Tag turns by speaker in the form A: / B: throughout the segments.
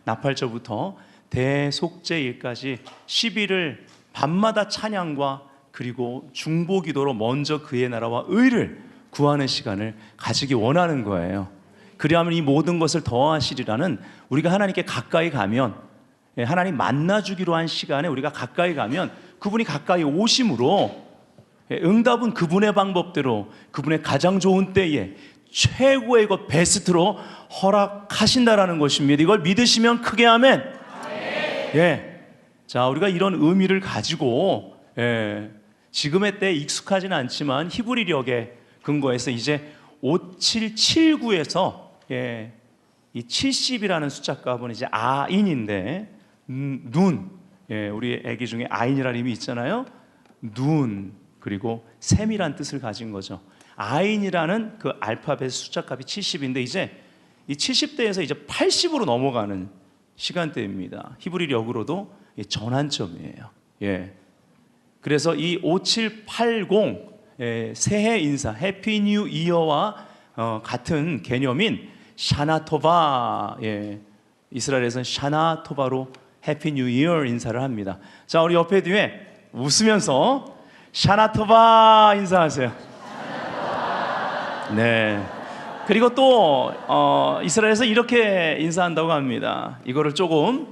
A: 나팔절부터 대속죄일까지 10일을 밤마다 찬양과 그리고 중보기도로 먼저 그의 나라와 의를 구하는 시간을 가지기 원하는 거예요. 그리하면 이 모든 것을 더하시리라는, 우리가 하나님께 가까이 가면, 하나님 만나주기로 한 시간에 우리가 가까이 가면 그분이 가까이 오심으로 응답은 그분의 방법대로 그분의 가장 좋은 때에 최고의 것 베스트로 허락하신다라는 것입니다. 이걸 믿으시면 크게 아멘. 자, 우리가 이런 의미를 가지고 지금의 때에 익숙하지는 않지만 히브리력에 근거해서 이제 5779에서 이 70이라는 숫자 값은 이제 아인인데, 눈, 우리 애기 중에 아인이라는 이름이 있잖아요. 눈, 그리고 셈이란 뜻을 가진 거죠. 아인이라는 그 알파벳 숫자 값이 70인데 이제 이 70대에서 이제 80으로 넘어가는 시간대입니다. 히브리력으로도 전환점이에요. 그래서 이 5780 새해 인사, 해피 뉴 이어와 같은 개념인 샤나토바, 이스라엘에서는 샤나토바로 해피 뉴 이어 인사를 합니다. 자, 우리 옆에 뒤에 웃으면서 샤나토바 인사하세요. 네. 그리고 또 이스라엘에서 이렇게 인사한다고 합니다. 이거를 조금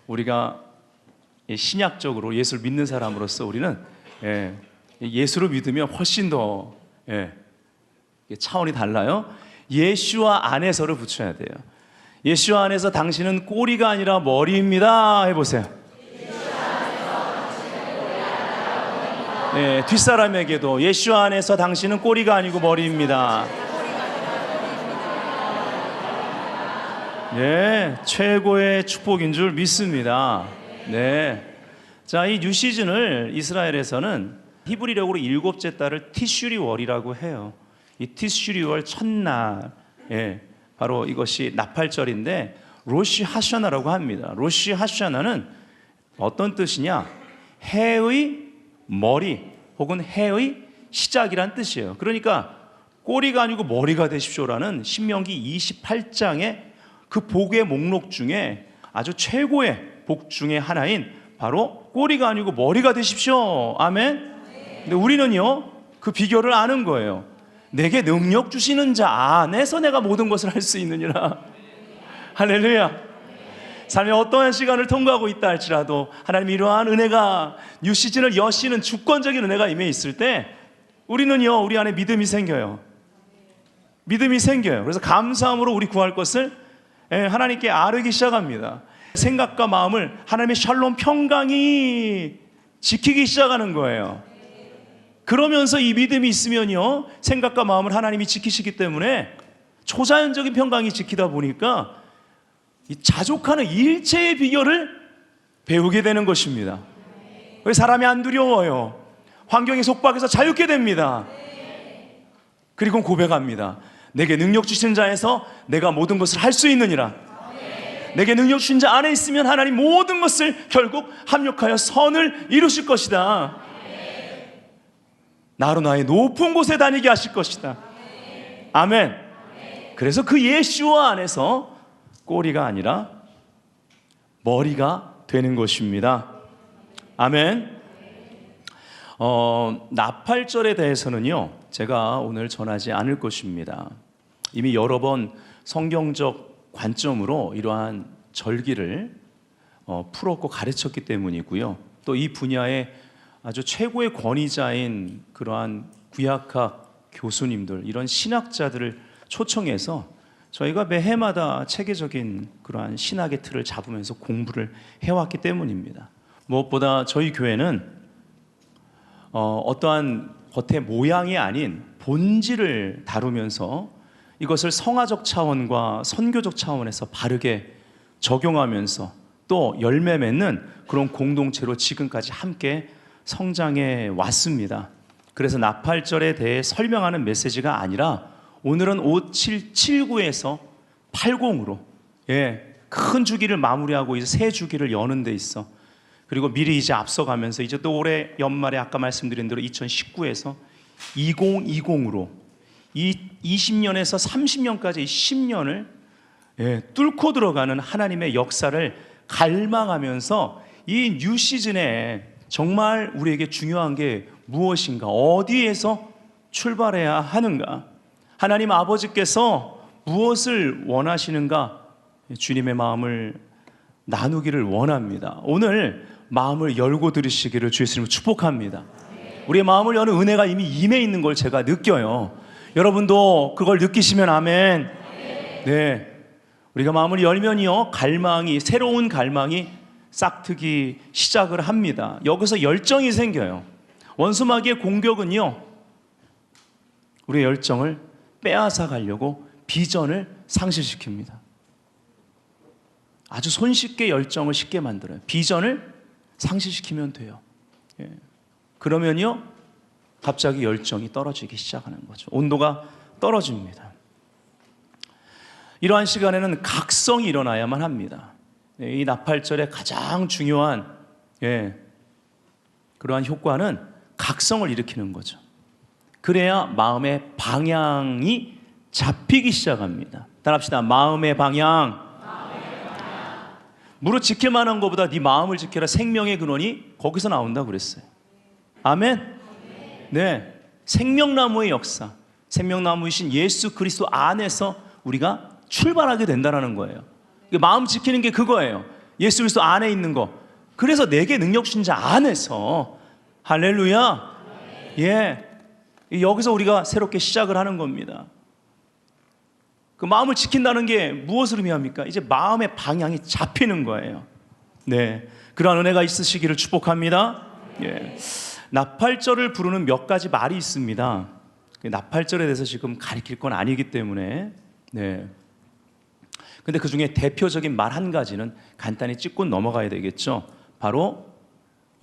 A: 우리가 신약적으로 예수를 믿는 사람으로서 우리는 예수를 믿으면 훨씬 더 차원이 달라요. 예수와 안에서를 붙여야 돼요. 예수와 안에서 당신은 꼬리가 아니라 머리입니다. 해보세요. 뒷사람에게도 예수 안에서 당신은 꼬리가 아니고 머리입니다. 최고의 축복인 줄 믿습니다. 자, 이 뉴 시즌을 이스라엘에서는 히브리력으로 일곱째 달을 티슈리월이라고 해요. 이 티슈리월 첫날, 바로 이것이 나팔절인데 로시 하샤나라고 합니다. 로시 하샤나는 어떤 뜻이냐? 해의 머리 혹은 해의 시작이란 뜻이에요. 그러니까 꼬리가 아니고 머리가 되십시오라는 신명기 28장의 그 복의 목록 중에 아주 최고의 복 중에 하나인 바로 꼬리가 아니고 머리가 되십시오. 아멘. 근데 우리는요, 그 비결을 아는 거예요. 내게 능력 주시는 자 안에서 내가 모든 것을 할 수 있느니라. 할렐루야. 삶의 어떠한 시간을 통과하고 있다 할지라도 하나님 이러한 은혜가, 뉴 시즌을 여시는 주권적인 은혜가 임해 있을 때 우리는요, 우리 안에 믿음이 생겨요. 믿음이 생겨요. 그래서 감사함으로 우리 구할 것을 하나님께 아뢰기 시작합니다. 생각과 마음을 하나님의 샬롬 평강이 지키기 시작하는 거예요. 그러면서 이 믿음이 있으면요, 생각과 마음을 하나님이 지키시기 때문에 초자연적인 평강이 지키다 보니까 이 자족하는 일체의 비결을 배우게 되는 것입니다. 사람이 안 두려워요. 환경에 속박해서 자유케 됩니다. 그리고 고백합니다. 내게 능력 주신 자에서 내가 모든 것을 할 수 있느니라. 내게 능력 주신 자 안에 있으면 하나님 모든 것을 결국 합력하여 선을 이루실 것이다. 나로 나의 높은 곳에 다니게 하실 것이다. 아멘. 그래서 그 예수와 안에서 꼬리가 아니라 머리가 되는 것입니다. 아멘. 나팔절에 대해서는요, 제가 오늘 전하지 않을 것입니다. 이미 여러 번 성경적 관점으로 이러한 절기를 풀었고 가르쳤기 때문이고요. 또 이 분야의 아주 최고의 권위자인 그러한 구약학 교수님들, 이런 신학자들을 초청해서 저희가 매해마다 체계적인 그러한 신학의 틀을 잡으면서 공부를 해왔기 때문입니다. 무엇보다 저희 교회는 어떠한 겉의 모양이 아닌 본질을 다루면서 이것을 성화적 차원과 선교적 차원에서 바르게 적용하면서 또 열매 맺는 그런 공동체로 지금까지 함께 성장해 왔습니다. 그래서 나팔절에 대해 설명하는 메시지가 아니라 오늘은 5779에서 80으로 큰 주기를 마무리하고 이제 새 주기를 여는 데 있어. 그리고 미리 이제 앞서가면서 이제 또 올해 연말에 아까 말씀드린 대로 2019에서 2020으로 이 20년에서 30년까지 10년을 뚫고 들어가는 하나님의 역사를 갈망하면서 이 뉴 시즌에 정말 우리에게 중요한 게 무엇인가, 어디에서 출발해야 하는가, 하나님 아버지께서 무엇을 원하시는가, 주님의 마음을 나누기를 원합니다. 오늘 마음을 열고 들으시기를 주 예수님을 축복합니다. 우리의 마음을 여는 은혜가 이미 임해 있는 걸 제가 느껴요. 여러분도 그걸 느끼시면 아멘. 네, 우리가 마음을 열면요, 갈망이, 새로운 갈망이 싹트기 시작을 합니다. 여기서 열정이 생겨요. 원수마귀의 공격은요, 우리의 열정을 빼앗아 가려고 비전을 상실시킵니다. 아주 손쉽게 열정을 쉽게 만들어요. 비전을 상실시키면 돼요. 그러면요, 갑자기 열정이 떨어지기 시작하는 거죠. 온도가 떨어집니다. 이러한 시간에는 각성이 일어나야만 합니다. 이 나팔절의 가장 중요한 그러한 효과는 각성을 일으키는 거죠. 그래야 마음의 방향이 잡히기 시작합니다. 따라합시다. 마음의 방향. 무릇 지킬 만한 것보다 네 마음을 지켜라. 생명의 근원이 거기서 나온다고 그랬어요. 아멘. 네, 생명나무의 역사, 생명나무이신 예수 그리스도 안에서 우리가 출발하게 된다는 거예요. 마음 지키는 게 그거예요. 예수 그리스도 안에 있는 거. 그래서 내게 능력 주신 자 안에서, 할렐루야. 여기서 우리가 새롭게 시작을 하는 겁니다. 그 마음을 지킨다는 게 무엇을 의미합니까? 이제 마음의 방향이 잡히는 거예요. 네, 그러한 은혜가 있으시기를 축복합니다. 나팔절을 부르는 몇 가지 말이 있습니다. 나팔절에 대해서 지금 가리킬 건 아니기 때문에. 근데 그 중에 대표적인 말 한 가지는 간단히 짚고 넘어가야 되겠죠. 바로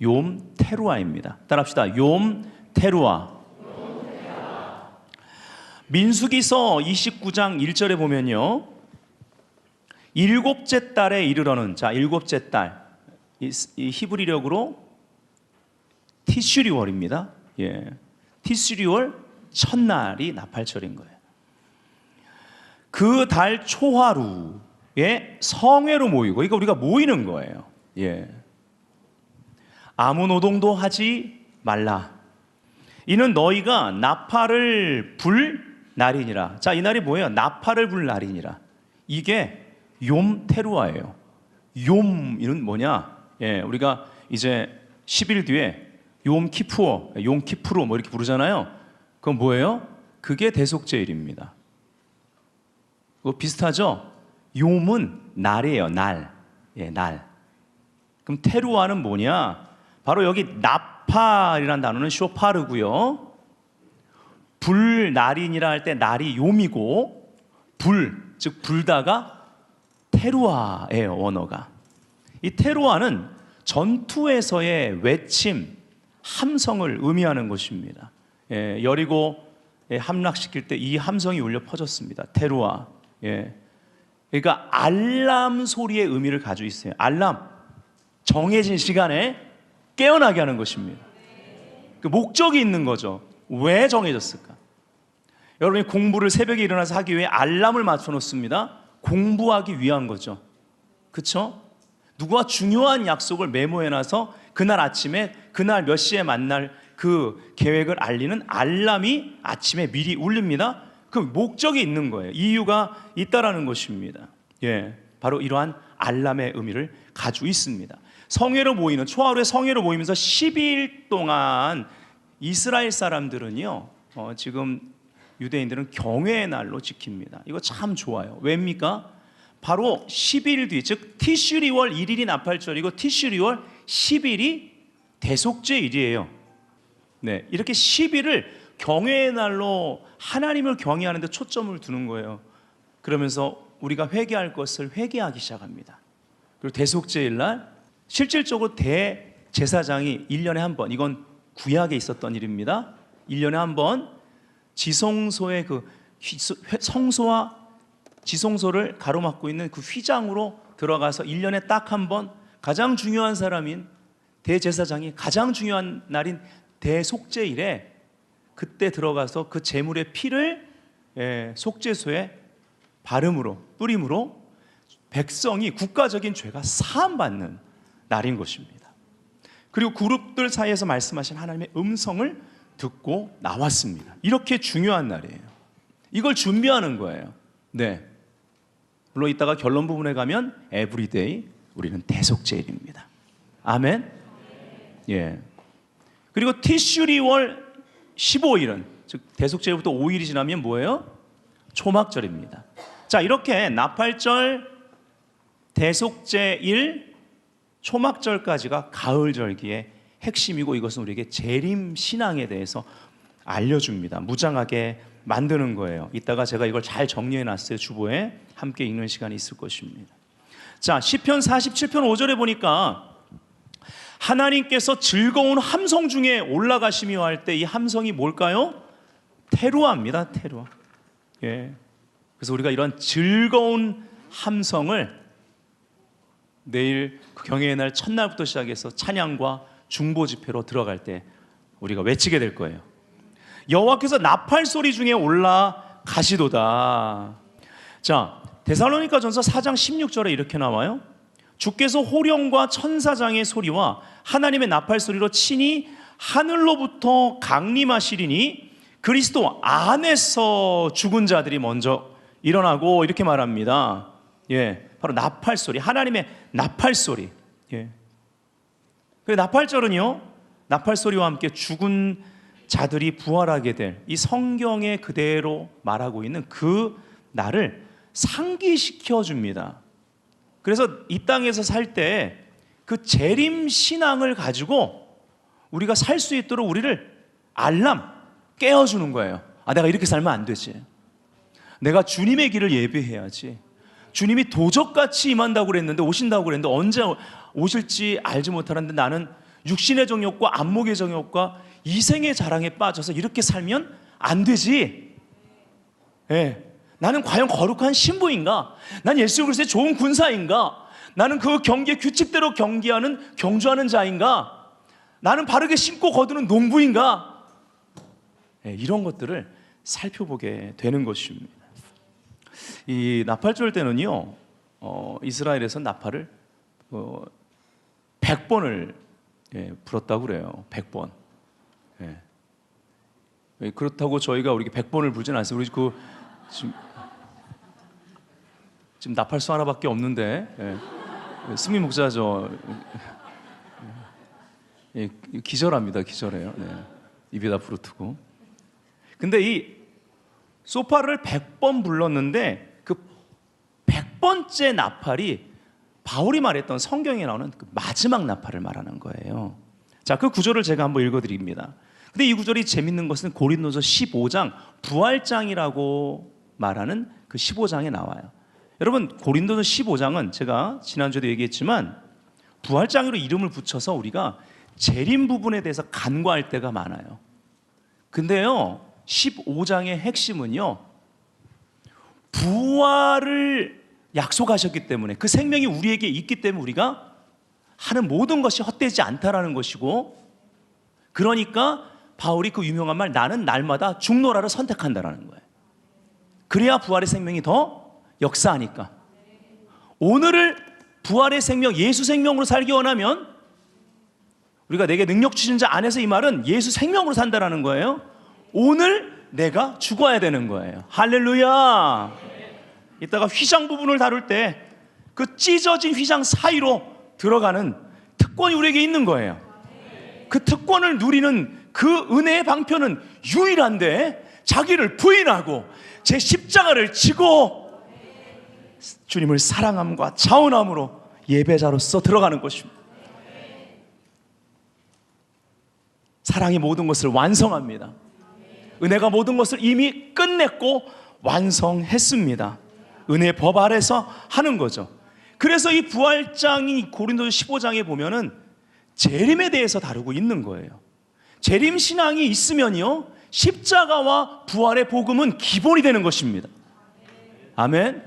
A: 욤 테루아입니다. 따라합시다. 욤 테루아. 민수기서 29장 1절에 보면요, 일곱째 달에 이르러는, 자, 일곱째 달, 이 히브리력으로 티슈리월입니다. 티슈리월 첫날이 나팔절인 거예요. 그 달 초하루에 성회로 모이고, 이거 우리가 모이는 거예요. 아무 노동도 하지 말라. 이는 너희가 나팔을 불 날이니라. 자, 이 날이 뭐예요? 나팔을 불 날이니라. 이게 욤 테루아예요. 욤이는 뭐냐? 우리가 이제 10일 뒤에 욤 키푸어, 욤 키푸르 뭐 이렇게 부르잖아요. 그건 뭐예요? 그게 대속죄일입니다. 그거 비슷하죠? 욤은 날이에요. 날. 날. 그럼 테루아는 뭐냐? 바로 여기 나팔이라는 단어는 쇼파르고요. 불 날인이라 할 때 날이 욤이고, 불, 즉 불다가 테루아예요. 원어가. 이 테루아는 전투에서의 외침, 함성을 의미하는 것입니다. 여리고 함락시킬 때 이 함성이 울려 퍼졌습니다. 테루아. 그러니까 알람 소리의 의미를 가지고 있어요. 알람, 정해진 시간에 깨어나게 하는 것입니다. 그 목적이 있는 거죠. 왜 정해졌을까? 여러분이 공부를 새벽에 일어나서 하기 위해 알람을 맞춰 놓습니다. 공부하기 위한 거죠. 그렇죠? 누구와 중요한 약속을 메모해놔서 그날 아침에 그날 몇 시에 만날 그 계획을 알리는 알람이 아침에 미리 울립니다. 그 목적이 있는 거예요. 이유가 있다라는 것입니다. 바로 이러한 알람의 의미를 가지고 있습니다. 성회로 모이는, 초하루에 성회로 모이면서 12일 동안 이스라엘 사람들은요, 지금 유대인들은 경외의 날로 지킵니다. 이거 참 좋아요. 왜입니까? 바로 10일 뒤, 즉 티슈리월 1일이 나팔절이고 티슈리월 10일이 대속죄일이에요. 이렇게 10일을 경외의 날로 하나님을 경외하는 데 초점을 두는 거예요. 그러면서 우리가 회개할 것을 회개하기 시작합니다. 그리고 대속죄일 날 실질적으로 대제사장이 1년에 한 번, 이건 구약에 있었던 일입니다. 1년에 한 번 지성소의 그 성소와 지성소를 가로막고 있는 그 휘장으로 들어가서 1년에 딱 한 번 가장 중요한 사람인 대제사장이 가장 중요한 날인 대속죄일에 그때 들어가서 그 제물의 피를 속죄소에 바름으로, 뿌림으로 백성이 국가적인 죄가 사함받는 날인 것입니다. 그리고 그룹들 사이에서 말씀하신 하나님의 음성을 듣고 나왔습니다. 이렇게 중요한 날이에요. 이걸 준비하는 거예요. 네. 물론 이따가 결론 부분에 가면 에브리데이, 우리는 대속죄일입니다. 아멘. 예. 그리고 티슈리월 15일은, 즉 대속죄일부터 5일이 지나면 뭐예요? 초막절입니다. 자, 이렇게 나팔절, 대속죄일, 초막절까지가 가을절기의 핵심이고, 이것은 우리에게 재림 신앙에 대해서 알려줍니다. 무장하게 만드는 거예요. 이따가 제가 이걸 잘 정리해 놨어요. 주보에 함께 읽는 시간이 있을 것입니다. 자, 시편 47편 5절에 보니까 하나님께서 즐거운 함성 중에 올라가시며 할 때 이 함성이 뭘까요? 테루아입니다. 테루아. 예. 그래서 우리가 이런 즐거운 함성을 내일 경외의 날 첫날부터 시작해서 찬양과 중보 집회로 들어갈 때 우리가 외치게 될 거예요. 여호와께서 나팔 소리 중에 올라가시도다. 자, 데살로니가전서 4장 16절에 이렇게 나와요. 주께서 호령과 천사장의 소리와 하나님의 나팔 소리로 친히 하늘로부터 강림하시리니 그리스도 안에서 죽은 자들이 먼저 일어나고, 이렇게 말합니다. 예, 바로 나팔 소리, 하나님의 나팔 소리. 예. 그 나팔절은요, 나팔 소리와 함께 죽은 자들이 부활하게 될, 이 성경에 그대로 말하고 있는 그 날을 상기시켜 줍니다. 그래서 이 땅에서 살 때 그 재림 신앙을 가지고 우리가 살 수 있도록 우리를 깨워주는 거예요. 아, 내가 이렇게 살면 안 되지. 내가 주님의 길을 예배해야지. 주님이 도적같이 임한다고 그랬는데, 오신다고 그랬는데 언제 오실지 알지 못하는데 나는 육신의 정욕과 안목의 정욕과 이생의 자랑에 빠져서 이렇게 살면 안 되지. 예. 나는 과연 거룩한 신부인가? 난 예수 그리스도의 좋은 군사인가? 나는 그 경기의 규칙대로 경주하는 자인가? 나는 바르게 신고 거두는 농부인가? 예, 이런 것들을 살펴보게 되는 것입니다. 이 나팔절 때는요, 이스라엘에서 나팔을 100번을 불었다고 그래요. 100번. 예. 그렇다고 저희가 우리 100번을 불지는 않습니다. 우리 지금 나팔수 하나밖에 없는데, 예. 승민 목사 예, 기절합니다. 기절해요. 네. 입에다 부르트고. 근데 이 소파를 100번 불렀는데 그 100번째 나팔이 바울이 말했던 성경에 나오는 그 마지막 나팔을 말하는 거예요. 자, 그 구절을 제가 한번 읽어드립니다. 근데 이 구절이 재밌는 것은 고린도서 15장 부활장이라고 말하는 그 15장에 나와요. 여러분, 고린도서 15장은 제가 지난주에도 얘기했지만 부활장으로 이름을 붙여서 우리가 재림 부분에 대해서 간과할 때가 많아요. 근데요, 15장의 핵심은요, 부활을 약속하셨기 때문에, 그 생명이 우리에게 있기 때문에 우리가 하는 모든 것이 헛되지 않다라는 것이고, 그러니까 바울이 그 유명한 말, 나는 날마다 죽노라를 선택한다라는 거예요. 그래야 부활의 생명이 더 역사하니까. 오늘을 부활의 생명, 예수 생명으로 살기 원하면 우리가 내게 능력 주신 자 안에서, 이 말은 예수 생명으로 산다라는 거예요. 오늘 내가 죽어야 되는 거예요. 할렐루야. 이따가 휘장 부분을 다룰 때 그 찢어진 휘장 사이로 들어가는 특권이 우리에게 있는 거예요. 그 특권을 누리는 그 은혜의 방편은 유일한데, 자기를 부인하고 제 십자가를 지고 주님을 사랑함과 자원함으로 예배자로서 들어가는 것입니다. 사랑이 모든 것을 완성합니다. 은혜가 모든 것을 이미 끝냈고 완성했습니다. 은혜의 법 아래서 하는 거죠. 그래서 이 부활장이 고린도서 15장에 보면은 재림에 대해서 다루고 있는 거예요. 재림 신앙이 있으면요, 십자가와 부활의 복음은 기본이 되는 것입니다. 아멘.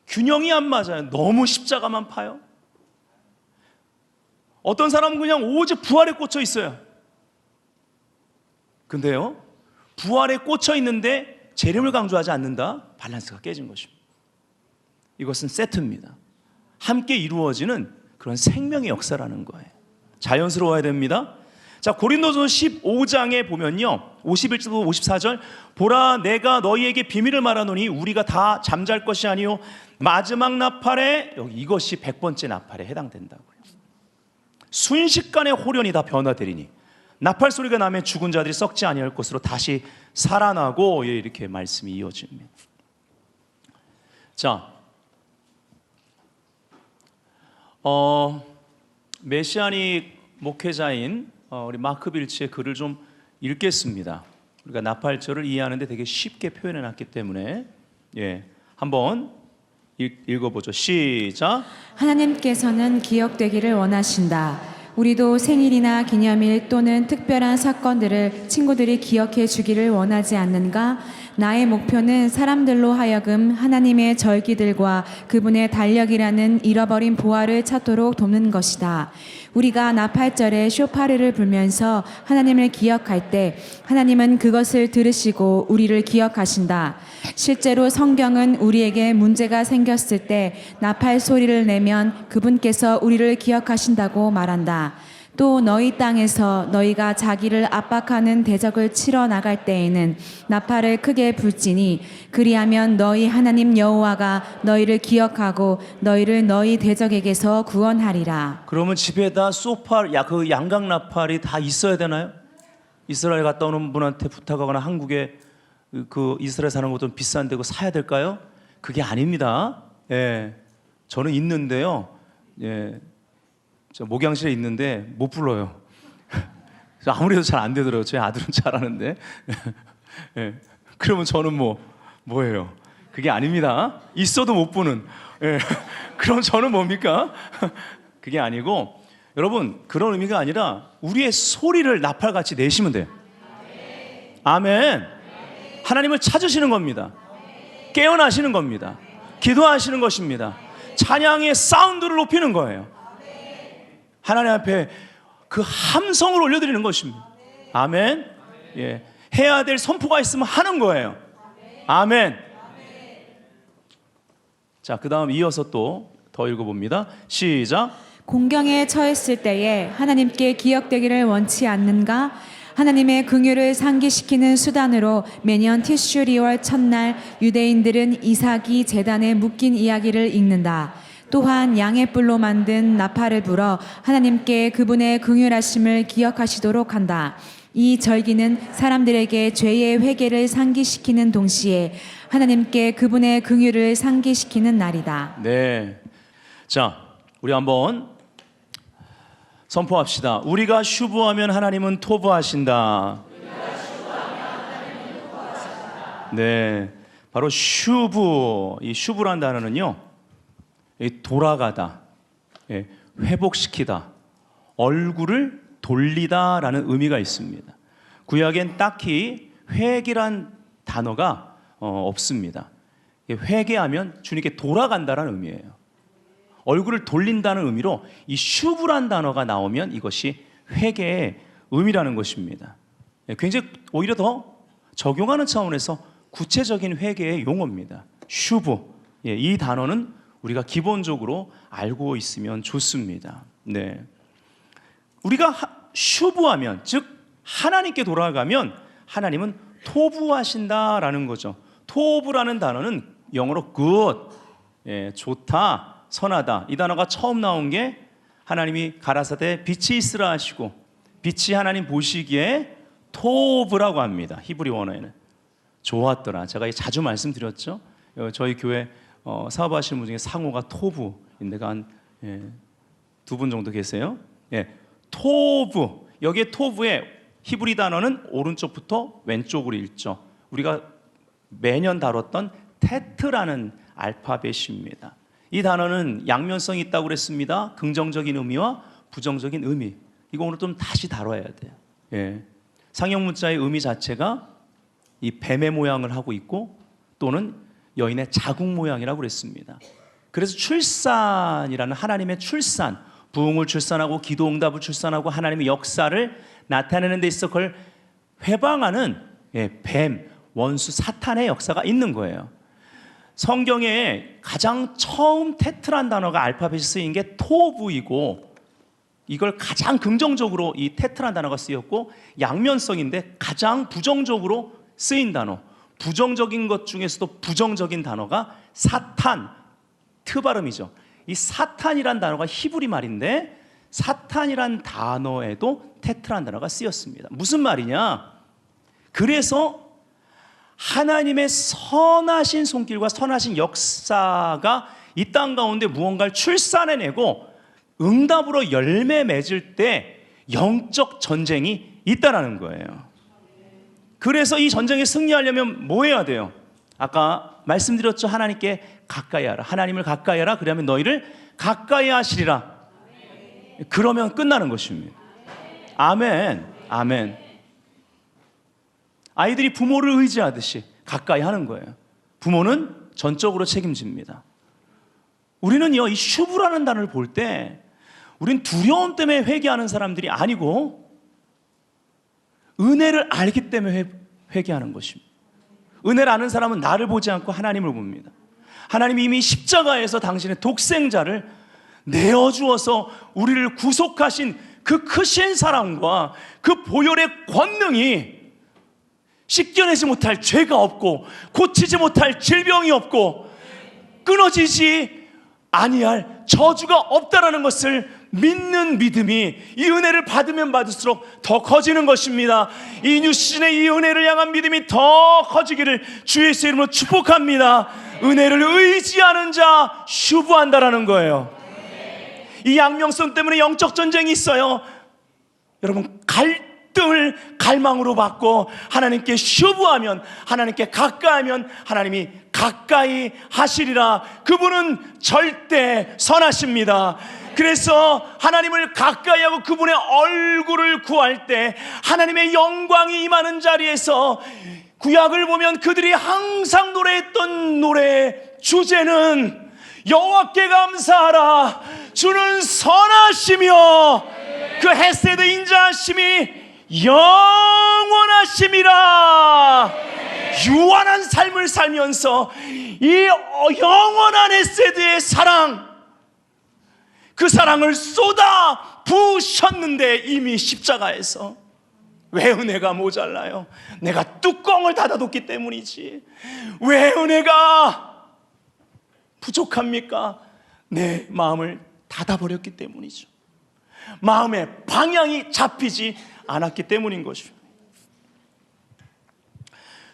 A: 균형이 안 맞아요. 너무 십자가만 파요. 어떤 사람은 그냥 오직 부활에 꽂혀 있어요. 근데요, 부활에 꽂혀 있는데 재림을 강조하지 않는다? 밸런스가 깨진 것입니다. 이것은 세트입니다. 함께 이루어지는 그런 생명의 역사라는 거예요. 자연스러워야 됩니다. 자, 고린도서 15장에 보면요, 51절부터 54절, 보라 내가 너희에게 비밀을 말하노니 우리가 다 잠잘 것이 아니요 마지막 나팔에, 여기 이것이 100번째 나팔에 해당된다고요. 순식간에 호련이 다 변화되리니 나팔 소리가 나면 죽은 자들이 썩지 아니할 것으로 다시 살아나고, 이렇게 말씀이 이어집니다. 자, 메시아닉 목회자인 우리 마크 빌치의 글을 좀 읽겠습니다. 우리가 나팔절을 이해하는데 되게 쉽게 표현해 놨기 때문에 한번 읽어보죠. 시작.
B: 하나님께서는 기억되기를 원하신다. 우리도 생일이나 기념일 또는 특별한 사건들을 친구들이 기억해 주기를 원하지 않는가? 나의 목표는 사람들로 하여금 하나님의 절기들과 그분의 달력이라는 잃어버린 보화를 찾도록 돕는 것이다. 우리가 나팔절에 쇼파르를 불면서 하나님을 기억할 때 하나님은 그것을 들으시고 우리를 기억하신다. 실제로 성경은 우리에게 문제가 생겼을 때 나팔 소리를 내면 그분께서 우리를 기억하신다고 말한다. 또 너희 땅에서 너희가 자기를 압박하는 대적을 치러 나갈 때에는 나팔을 크게 불지니 그리하면 너희 하나님 여호와가 너희를 기억하고 너희를 너희 대적에게서 구원하리라.
A: 그러면 집에다 소파, 그 양각 나팔이 다 있어야 되나요? 이스라엘 갔다 오는 분한테 부탁하거나 한국에 그 이스라엘 사는 것도 비싼데 그거 사야 될까요? 그게 아닙니다. 저는 있는데요. 저 목양실에 있는데 못 불러요. 아무래도 잘 안 되더라고요. 제 아들은 잘하는데. 그러면 저는 뭐예요? 그게 아닙니다. 있어도 못 부는. 그럼 저는 뭡니까? 그게 아니고, 여러분, 그런 의미가 아니라 우리의 소리를 나팔같이 내시면 돼요. 아멘. 하나님을 찾으시는 겁니다. 깨어나시는 겁니다. 기도하시는 것입니다. 찬양의 사운드를 높이는 거예요. 하나님 앞에 그 함성을 올려드리는 것입니다. 아멘. 해야 될 선포가 있으면 하는 거예요. 아멘. 자, 그 다음 이어서 또 더 읽어봅니다. 시작.
B: 공경에 처했을 때에 하나님께 기억되기를 원치 않는가? 하나님의 긍휼을 상기시키는 수단으로 매년 티슈 리월 첫날 유대인들은 이삭이 제단에 묶인 이야기를 읽는다. 또한 양의 뿔로 만든 나팔을 불어 하나님께 그분의 긍휼하심을 기억하시도록 한다. 이 절기는 사람들에게 죄의 회개를 상기시키는 동시에 하나님께 그분의 긍휼을 상기시키는 날이다.
A: 네. 자, 우리 한번 선포합시다. 우리가 슈브하면 하나님은 토브하신다. 네, 바로 슈브. 이 슈브란 단어는요, 돌아가다, 회복시키다, 얼굴을 돌리다라는 의미가 있습니다. 구약엔 딱히 회개란 단어가 없습니다. 회개하면 주님께 돌아간다는 의미예요. 얼굴을 돌린다는 의미로 이 슈브란 단어가 나오면 이것이 회개의 의미라는 것입니다. 굉장히 오히려 더 적용하는 차원에서 구체적인 회개의 용어입니다. 슈브. 이 단어는 우리가 기본적으로 알고 있으면 좋습니다. 네. 우리가 슈브하면, 즉 하나님께 돌아가면 하나님은 토부하신다라는 거죠. 토부라는 단어는 영어로 good, 좋다, 선하다. 이 단어가 처음 나온 게 하나님이 가라사대 빛이 있으라 하시고 빛이 하나님 보시기에 토브라고 합니다. 히브리 원어에는 좋았더라. 제가 자주 말씀드렸죠. 저희 교회 사업하시는 분 중에 상호가 토부인데가 한 두 분 정도 계세요. 토부. 여기에 토부의 히브리 단어는 오른쪽부터 왼쪽으로 읽죠. 우리가 매년 다뤘던 테트라는 알파벳입니다. 이 단어는 양면성이 있다고 그랬습니다. 긍정적인 의미와 부정적인 의미. 이거 오늘 좀 다시 다뤄야 돼요. 상형 문자의 의미 자체가 이 뱀의 모양을 하고 있고 또는 여인의 자궁 모양이라고 그랬습니다. 그래서 출산이라는 하나님의 출산, 부흥을 출산하고 기도응답을 출산하고 하나님의 역사를 나타내는 데 있어 그걸 회방하는 뱀, 원수 사탄의 역사가 있는 거예요. 성경에 가장 처음 테트란 단어가 알파벳이 쓰인 게 토부이고, 이걸 가장 긍정적으로 이 테트란 단어가 쓰였고, 양면성인데 가장 부정적으로 쓰인 단어, 부정적인 것 중에서도 부정적인 단어가 사탄, 트 발음이죠. 이 사탄이란 단어가 히브리 말인데, 사탄이란 단어에도 테트란 단어가 쓰였습니다. 무슨 말이냐? 그래서 하나님의 선하신 손길과 선하신 역사가 이 땅 가운데 무언가를 출산해내고 응답으로 열매 맺을 때 영적 전쟁이 있다라는 거예요. 그래서 이 전쟁에 승리하려면 뭐 해야 돼요? 아까 말씀드렸죠. 하나님께 가까이 하라. 하나님을 가까이 하라. 그러면 너희를 가까이 하시리라. 그러면 끝나는 것입니다. 아멘. 아멘. 아이들이 부모를 의지하듯이 가까이 하는 거예요. 부모는 전적으로 책임집니다. 우리는요, 이 슈브라는 단어를 볼 때 우린 두려움 때문에 회개하는 사람들이 아니고 은혜를 알기 때문에 회개하는 것입니다. 은혜를 아는 사람은 나를 보지 않고 하나님을 봅니다. 하나님이 이미 십자가에서 당신의 독생자를 내어주어서 우리를 구속하신 그 크신 사랑과 그 보혈의 권능이 씻겨내지 못할 죄가 없고 고치지 못할 질병이 없고 끊어지지 아니할 저주가 없다라는 것을 믿는 믿음이 이 은혜를 받으면 받을수록 더 커지는 것입니다. 이 뉴시즌의 이 은혜를 향한 믿음이 더 커지기를 주의 이름으로 축복합니다. 은혜를 의지하는 자 슈브한다라는 거예요. 이 양명성 때문에 영적 전쟁이 있어요. 여러분, 갈등을 갈망으로 받고 하나님께 슈브하면, 하나님께 가까이하면 하나님이 가까이 하시리라. 그분은 절대 선하십니다. 그래서 하나님을 가까이 하고 그분의 얼굴을 구할 때 하나님의 영광이 임하는 자리에서, 구약을 보면 그들이 항상 노래했던 노래의 주제는 여호와께 감사하라, 주는 선하시며 그 헤세드 인자하심이 영원하심이라. 유한한 삶을 살면서 이 영원한 헤세드의 사랑, 그 사랑을 쏟아 부으셨는데 이미 십자가에서. 왜 은혜가 모자라요? 내가 뚜껑을 닫아뒀기 때문이지. 왜 은혜가 부족합니까? 내 마음을 닫아버렸기 때문이죠. 마음의 방향이 잡히지 않았기 때문인 것이죠.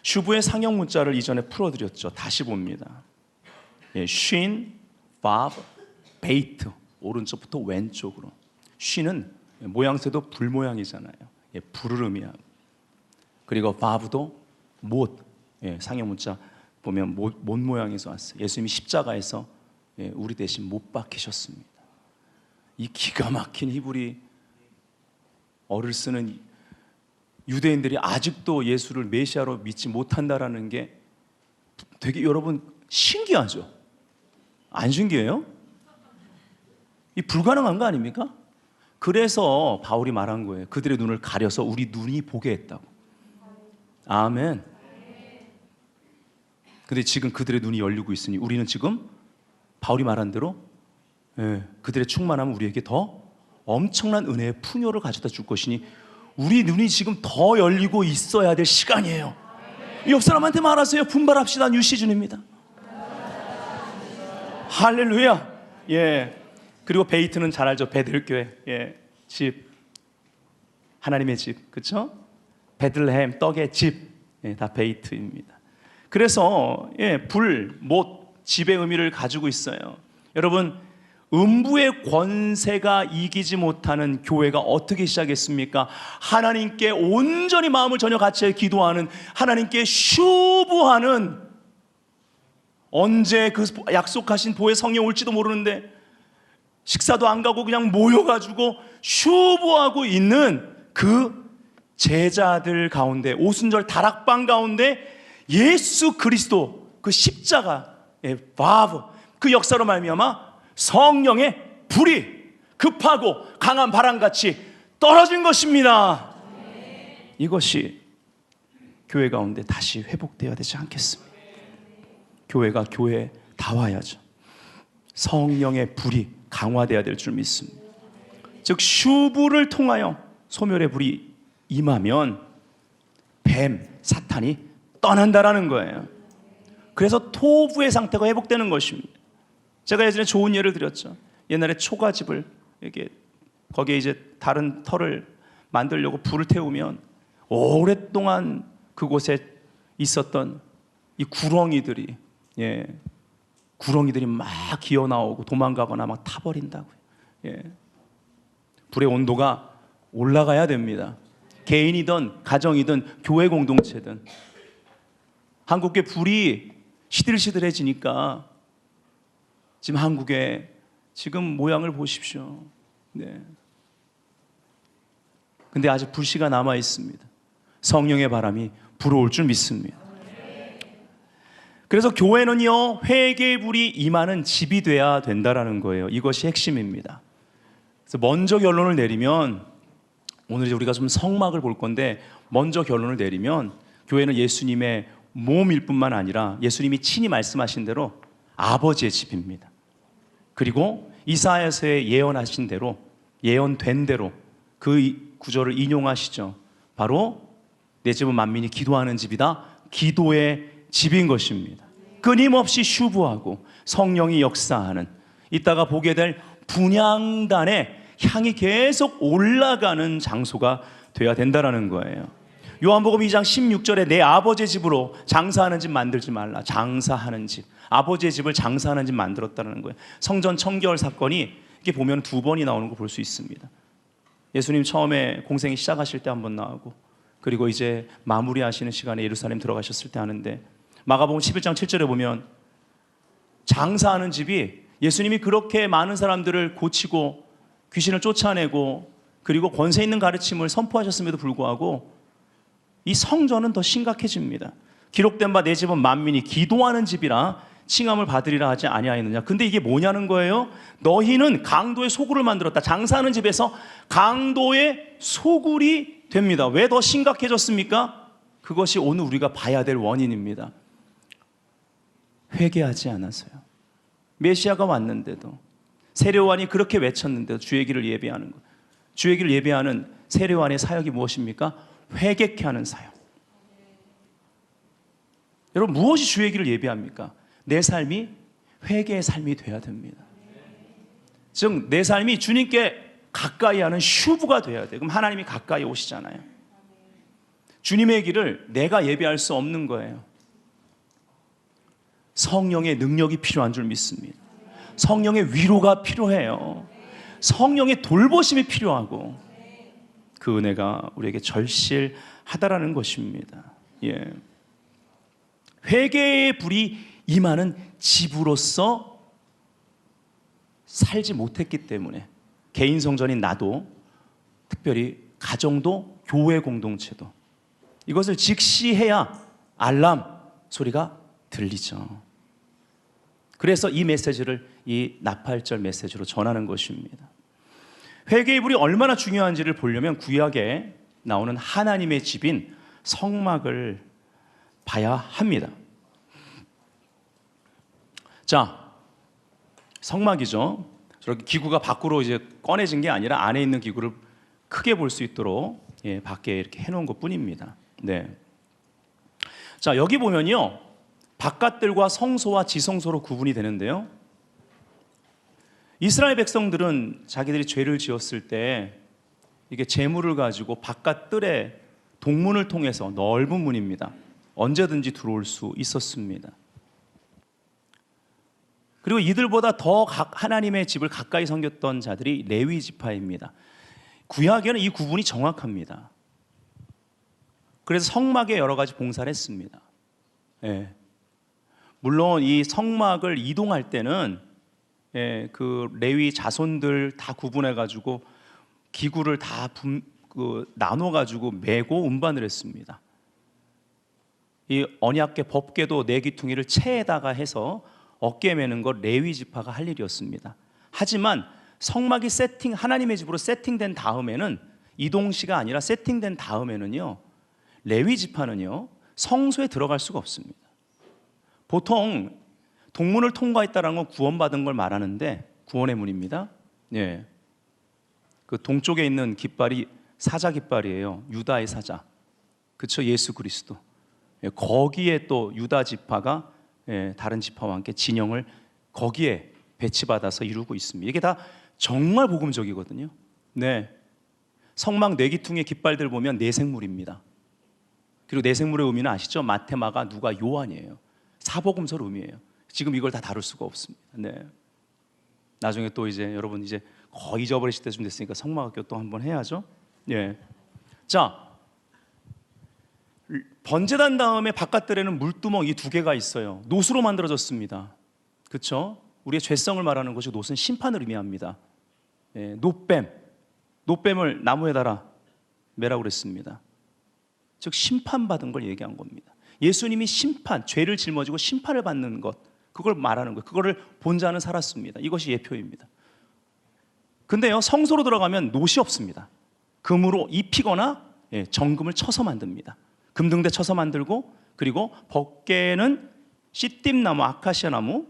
A: 슈브의 상형 문자를 이전에 풀어드렸죠. 다시 봅니다. 쉰, 바브, 베이트, 오른쪽부터 왼쪽으로. 쉰은 모양새도 불 모양이잖아요. 불을 의미하고. 그리고 바브도 못, 상형 문자 보면 못 모양에서 왔어요. 예수님이 십자가에서 우리 대신 못 박히셨습니다. 이 기가 막힌 히브리 어를 쓰는 유대인들이 아직도 예수를 메시아로 믿지 못한다라는 게 되게 여러분 신기하죠? 안 신기해요? 이 불가능한 거 아닙니까? 그래서 바울이 말한 거예요. 그들의 눈을 가려서 우리 눈이 보게 했다고. 아멘. 근데 지금 그들의 눈이 열리고 있으니 우리는 지금 바울이 말한 대로 그들의 충만함은 우리에게 더 엄청난 은혜의 풍요를 가져다 줄 것이니 우리 눈이 지금 더 열리고 있어야 될 시간이에요. 옆 사람한테 말하세요. 분발합시다. 뉴 시즌입니다. 할렐루야. 그리고 베이트는 잘 알죠. 베들교회. 집, 하나님의 집, 그렇죠? 베들레헴 떡의 집, 다 베이트입니다. 그래서 불, 못, 집의 의미를 가지고 있어요. 여러분, 음부의 권세가 이기지 못하는 교회가 어떻게 시작했습니까? 하나님께 온전히 마음을 전혀 같이 기도하는, 하나님께 슈브하는, 언제 그 약속하신 보혜 성령 올지도 모르는데 식사도 안 가고 그냥 모여가지고 슈브하고 있는 그 제자들 가운데, 오순절 다락방 가운데 예수 그리스도 그 십자가의 바브, 그 역사로 말미암아 성령의 불이 급하고 강한 바람같이 떨어진 것입니다. 이것이 교회 가운데 다시 회복되어야 되지 않겠습니까? 교회가 교회에 다 와야죠. 성령의 불이 강화돼야 될 줄 믿습니다. 즉 슈브를 통하여 소멸의 불이 임하면 뱀, 사탄이 떠난다라는 거예요. 그래서 토부의 상태가 회복되는 것입니다. 제가 예전에 좋은 예를 드렸죠. 옛날에 초가집을 이렇게 거기에 이제 다른 털을 만들려고 불을 태우면 오랫동안 그곳에 있었던 이 구렁이들이 막 기어 나오고 도망가거나 막 타버린다고요. 불의 온도가 올라가야 됩니다. 개인이든 가정이든 교회 공동체든. 한국의 불이 시들시들해지니까 지금 한국의 지금 모양을 보십시오. 근데 아직 불씨가 남아 있습니다. 성령의 바람이 불어올 줄 믿습니다. 그래서 교회는요, 회개의 불이 임하는 집이 돼야 된다라는 거예요. 이것이 핵심입니다. 그래서 먼저 결론을 내리면, 오늘 이제 우리가 좀 성막을 볼 건데, 먼저 결론을 내리면 교회는 예수님의 몸일 뿐만 아니라 예수님이 친히 말씀하신 대로 아버지의 집입니다. 그리고 이사야서에 예언하신 대로, 예언된 대로 그 구절을 인용하시죠. 바로 내 집은 만민이 기도하는 집이다. 기도의 집인 것입니다. 끊임없이 슈브하고 성령이 역사하는, 이따가 보게 될 분향단의 향이 계속 올라가는 장소가 돼야 된다는 거예요. 요한복음 2장 16절에 내 아버지의 집으로 장사하는 집 만들지 말라. 장사하는 집, 아버지의 집을 장사하는 집 만들었다는 거예요. 성전 청결 사건이 이렇게 보면 2번이 나오는 거 볼 수 있습니다. 예수님 처음에 공생이 시작하실 때 한 번 나오고, 그리고 이제 마무리하시는 시간에 예루살렘 들어가셨을 때 하는데, 마가복음 11장 7절에 보면 장사하는 집이, 예수님이 그렇게 많은 사람들을 고치고 귀신을 쫓아내고 그리고 권세 있는 가르침을 선포하셨음에도 불구하고 이 성전은 더 심각해집니다. 기록된 바 내 집은 만민이 기도하는 집이라 칭함을 받으리라 하지 아니하였느냐. 근데 이게 뭐냐는 거예요. 너희는 강도의 소굴을 만들었다. 장사하는 집에서 강도의 소굴이 됩니다. 왜 더 심각해졌습니까? 그것이 오늘 우리가 봐야 될 원인입니다. 회개하지 않아서요. 메시아가 왔는데도, 세례요한이 그렇게 외쳤는데도 주의 길을 예배하는 것. 주의 길을 예배하는 세례요한의 사역이 무엇입니까? 회개케 하는 사역. 여러분, 무엇이 주의 길을 예배합니까? 내 삶이 회개의 삶이 돼야 됩니다. 즉 내 삶이 주님께 가까이 하는 슈브가 돼야 돼요. 그럼 하나님이 가까이 오시잖아요. 주님의 길을 내가 예배할 수 없는 거예요. 성령의 능력이 필요한 줄 믿습니다. 성령의 위로가 필요해요. 성령의 돌보심이 필요하고, 그 은혜가 우리에게 절실하다라는 것입니다. 회개의 불이 임하는 집으로서 살지 못했기 때문에 개인 성전인 나도, 특별히 가정도, 교회 공동체도 이것을 직시해야 알람 소리가 들리죠. 그래서 이 메시지를 이 나팔절 메시지로 전하는 것입니다. 회개의 불이 얼마나 중요한지를 보려면 구약에 나오는 하나님의 집인 성막을 봐야 합니다. 자, 성막이죠. 저렇게 기구가 밖으로 이제 꺼내진 게 아니라 안에 있는 기구를 크게 볼 수 있도록 밖에 이렇게 해놓은 것뿐입니다. 네. 자, 여기 보면요, 바깥들과 성소와 지성소로 구분이 되는데요. 이스라엘 백성들은 자기들이 죄를 지었을 때 이게 제물을 가지고 바깥 뜰에 동문을 통해서, 넓은 문입니다, 언제든지 들어올 수 있었습니다. 그리고 이들보다 더 하나님의 집을 가까이 섬겼던 자들이 레위 지파입니다. 구약에는 이 구분이 정확합니다. 그래서 성막에 여러 가지 봉사를 했습니다. 물론 이 성막을 이동할 때는 그 레위 자손들 다 구분해가지고 기구를 다 나눠가지고 메고 운반을 했습니다. 이 언약궤 법궤도 네 귀퉁이를 채에다가 해서 어깨에 매는 것 레위 지파가 할 일이었습니다. 하지만 성막이 하나님의 집으로 세팅된 다음에는, 이동시가 아니라 세팅된 다음에는요, 레위 지파는요 성소에 들어갈 수가 없습니다. 보통 동문을 통과했다는 건 구원받은 걸 말하는데 구원의 문입니다. 예. 그 동쪽에 있는 깃발이 사자 깃발이에요. 유다의 사자. 그쵸? 예수 그리스도. 예, 거기에 또 유다 지파가 다른 지파와 함께 진영을 거기에 배치받아서 이루고 있습니다. 이게 다 정말 복음적이거든요. 네. 성막 내기퉁의 깃발들 보면 내생물입니다. 그리고 내생물의 의미는 아시죠? 마태, 마가, 누가, 요한이에요. 사복음서의 의미예요. 지금 이걸 다 다룰 수가 없습니다. 네. 나중에 또 이제 여러분 이제 거의 잊어버리실 때쯤 됐으니까 성막학교 또 한번 해야죠. 예. 자, 번제단 다음에 바깥들에는 물두멍 이 두 개가 있어요. 노수로 만들어졌습니다. 그렇죠? 우리의 죄성을 말하는 것이 노수는 심판을 의미합니다. 예, 노뱀을 나무에 달아 매라고 그랬습니다. 즉 심판받은 걸 얘기한 겁니다. 예수님이 심판, 죄를 짊어지고 심판을 받는 것, 그걸 말하는 거예요. 그거를 본 자는 살았습니다. 이것이 예표입니다. 근데요, 성소로 들어가면 못이 없습니다. 금으로 입히거나 정금을 쳐서 만듭니다. 금등대 쳐서 만들고, 그리고 벗개는 씨띠나무, 아카시아 나무,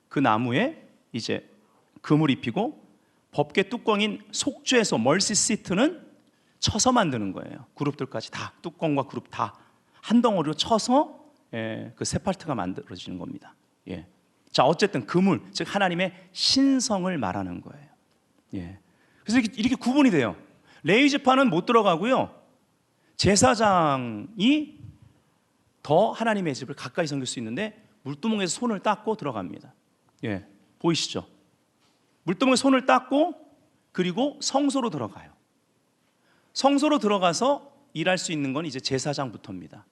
A: 그 나무에 이제 금을 입히고, 법궤 뚜껑인 속죄소 멀시 시트는 쳐서 만드는 거예요. 그룹들까지 다, 뚜껑과 그룹 다 한 덩어리로 쳐서 그 세팔트가 만들어지는 겁니다. 예. 자, 어쨌든 그물, 즉 하나님의 신성을 말하는 거예요. 예. 그래서 이렇게 구분이 돼요. 레위 지파는 못 들어가고요. 제사장이 더 하나님의 집을 가까이 섬길 수 있는데 물두멍에서 손을 닦고 들어갑니다. 예. 보이시죠? 물두멍에 손을 닦고 그리고 성소로 들어가요. 성소로 들어가서 일할 수 있는 건 이제 제사장부터입니다.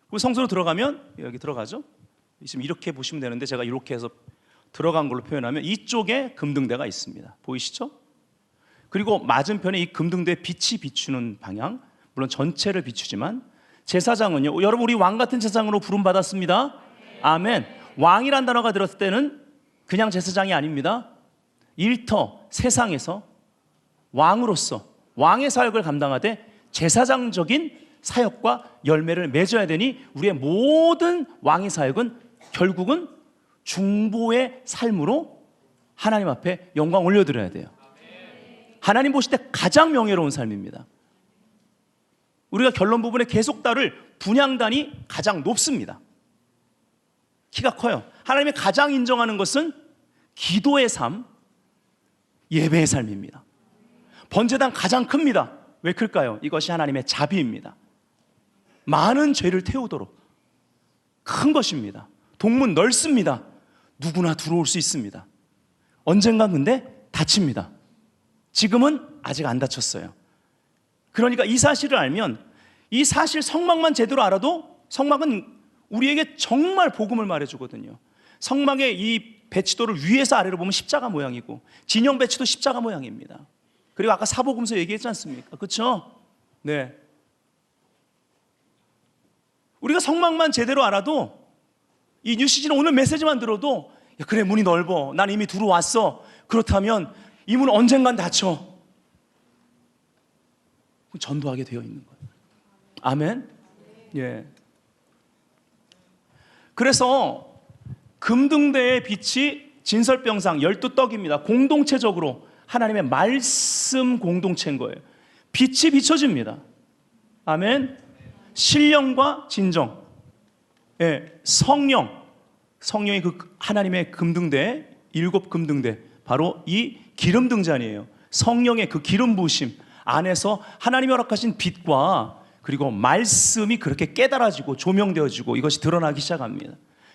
A: 그리고 성소로 들어가면 여기 들어가죠. 지금 이렇게 보시면 되는데 제가 이렇게 해서 들어간 걸로 표현하면 이쪽에 금등대가 있습니다. 보이시죠? 그리고 맞은편에 이 금등대 빛이 비추는 방향, 물론 전체를 비추지만 제사장은요, 여러분 우리 왕 같은 제사장으로 부름 받았습니다. 아멘. 왕이란 단어가 들었을 때는 그냥 제사장이 아닙니다. 일터 세상에서 왕으로서 왕의 사역을 감당하되 제사장적인 사역과 열매를 맺어야 되니 우리의 모든 왕의 사역은 결국은 중보의 삶으로 하나님 앞에 영광 올려드려야 돼요. 하나님 보실 때 가장 명예로운 삶입니다. 우리가 결론 부분에 계속 다룰 분향단이 가장 높습니다. 키가 커요. 하나님이 가장 인정하는 것은 기도의 삶, 예배의 삶입니다. 번제단 가장 큽니다. 왜 클까요? 이것이 하나님의 자비입니다. 많은 죄를 태우도록 큰 것입니다. 동문 넓습니다. 누구나 들어올 수 있습니다. 언젠간 근데 닫힙니다. 지금은 아직 안 닫혔어요. 그러니까 이 사실을 알면, 이 사실 성막만 제대로 알아도 성막은 우리에게 정말 복음을 말해주거든요. 성막의 이 배치도를 위에서 아래로 보면 십자가 모양이고 진영 배치도 십자가 모양입니다. 그리고 아까 사복음서 얘기했지 않습니까? 그렇죠? 네. 우리가 성막만 제대로 알아도, 이 뉴시즌 오늘 메시지만 들어도 야, 그래 문이 넓어, 난 이미 들어왔어, 그렇다면 이 문은 언젠간 닫혀, 전도하게 되어 있는 거예요. 아멘. 예. 그래서 금등대의 빛이 진설병상 12떡입니다. 공동체적으로 하나님의 말씀 공동체인 거예요. 빛이 비춰집니다. 아멘. 신령과 진정, 성령이 그 하나님의 금등대, 7 금등대, 바로 이 기름 등잔이에요. 성령의 그 기름 부으심 안에서 하나님이 허락하신 빛과 그리고 말씀이 그렇게 깨달아지고 조명되어지고 이것이 드러나기 시작합니다.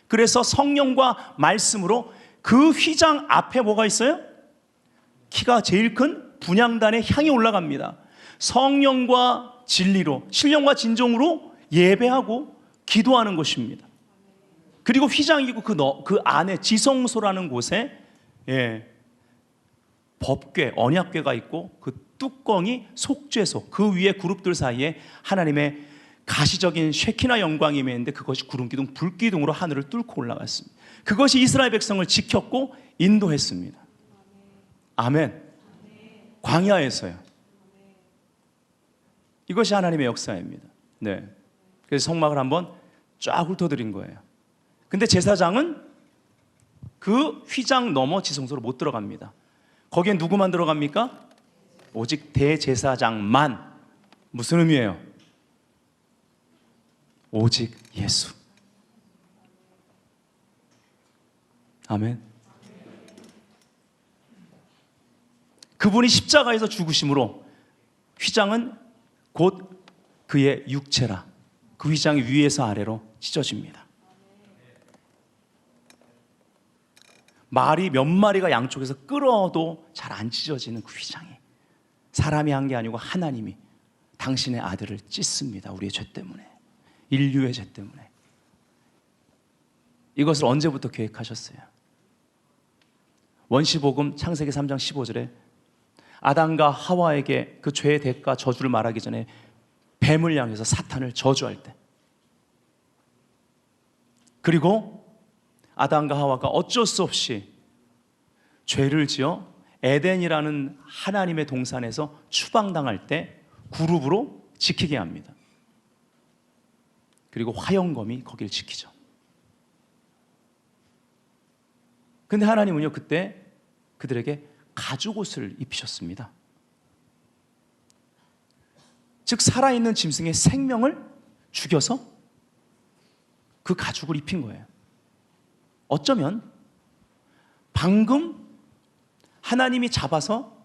A: 그래서 성령과 말씀으로 그 휘장 앞에 뭐가 있어요? 키가 제일 큰 분향단의 향이 올라갑니다. 성령과 진리로, 신령과 진정으로 예배하고 기도하는 것입니다. 그리고 휘장이고 그 안에 지성소라는 곳에 법궤, 언약궤가 있고 그 뚜껑이 속죄소, 그 위에 그룹들 사이에 하나님의 가시적인 쉐키나 영광이 임했는데 그것이 구름기둥, 불기둥으로 하늘을 뚫고 올라갔습니다. 그것이 이스라엘 백성을 지켰고 인도했습니다. 아멘. 광야에서요. 이것이 하나님의 역사입니다. 네. 그래서 성막을 한번 쫙 훑어드린 거예요. 근데 제사장은 그 휘장 넘어 지성소로 못 들어갑니다. 거기엔 누구만 들어갑니까? 오직 대제사장만. 무슨 의미예요? 오직 예수. 아멘. 그분이 십자가에서 죽으심으로 휘장은 곧 그의 육체라. 그 휘장이 위에서 아래로 찢어집니다. 말이 몇 마리가 양쪽에서 끌어도 잘 안 찢어지는 그 휘장이 사람이 한 게 아니고 하나님이 당신의 아들을 찢습니다. 우리의 죄 때문에, 인류의 죄 때문에. 이것을 언제부터 계획하셨어요? 원시복음 창세기 3장 15절에 아담과 하와에게 그 죄의 대가 저주를 말하기 전에 뱀을 향해서 사탄을 저주할 때, 그리고 아담과 하와가 어쩔 수 없이 죄를 지어 에덴이라는 하나님의 동산에서 추방당할 때 그룹으로 지키게 합니다. 그리고 화영검이 거기를 지키죠. 근데 하나님은요, 그때 그들에게 가죽옷을 입히셨습니다. 즉 살아있는 짐승의 생명을 죽여서 그 가죽을 입힌 거예요. 어쩌면 방금 하나님이 잡아서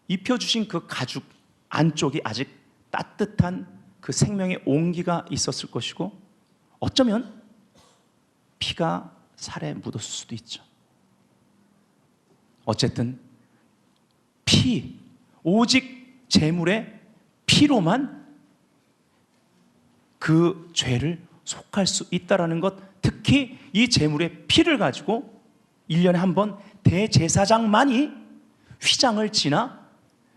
A: 입혀주신 그 가죽 안쪽이 아직 따뜻한 그 생명의 온기가 있었을 것이고, 어쩌면 피가 살에 묻었을 수도 있죠. 어쨌든 피, 오직 제물의 피로만 그 죄를 속할 수 있다라는 것, 특히 이 제물의 피를 가지고 1년에 한 번 대제사장만이 휘장을 지나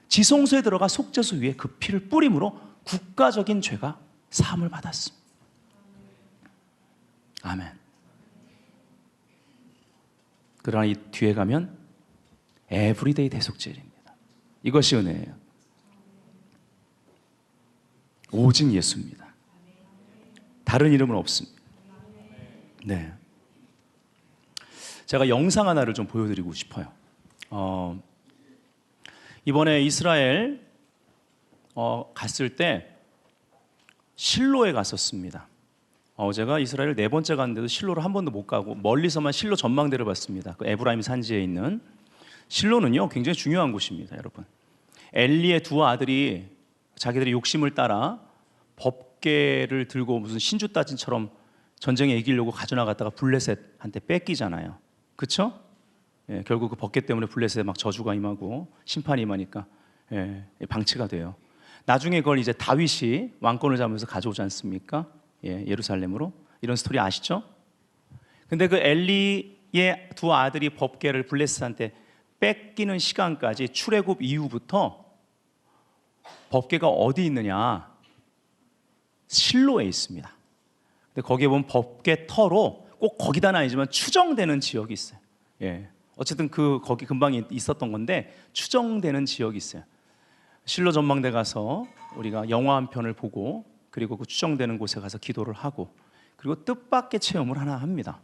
A: 지성소에 들어가 속죄소 위에 그 피를 뿌림으로 국가적인 죄가 사함을 받았습니다. 아멘. 그러나 이 뒤에 가면 에브리데이 대속죄입니다. 이것이 은혜예요. 오직 예수입니다. 다른 이름은 없습니다. 네. 제가 영상 하나를 좀 보여드리고 싶어요. 이번에 이스라엘 갔을 때 실로에 갔었습니다. 제가 이스라엘 4번째 갔는데도 실로를 한 번도 못 가고 멀리서만 실로 전망대를 봤습니다. 그 에브라임 산지에 있는 실로는요, 굉장히 중요한 곳입니다, 여러분. 엘리의 두 아들이 자기들의 욕심을 따라 법궤를 들고 무슨 신주따진처럼 전쟁에 이기려고 가져나갔다가 블레셋한테 뺏기잖아요. 그렇죠? 예, 결국 그 법궤 때문에 블레셋에 막 저주가 임하고 심판이 임하니까 방치가 돼요. 나중에 그걸 이제 다윗이 왕권을 잡으면서 가져오지 않습니까? 예루살렘으로. 이런 스토리 아시죠? 근데 그 엘리의 두 아들이 법궤를 블레셋한테 뺏기는 시간까지 출애굽 이후부터 법궤가 어디 있느냐? 실로에 있습니다. 근데 거기에 보면 법궤 터로 꼭 거기다는 아니지만 추정되는 지역이 있어요. 어쨌든 거기 근방에 있었던 건데 추정되는 지역이 있어요. 실로 전망대 가서 우리가 영화 한 편을 보고, 그리고 그 추정되는 곳에 가서 기도를 하고, 그리고 뜻밖의 체험을 하나 합니다.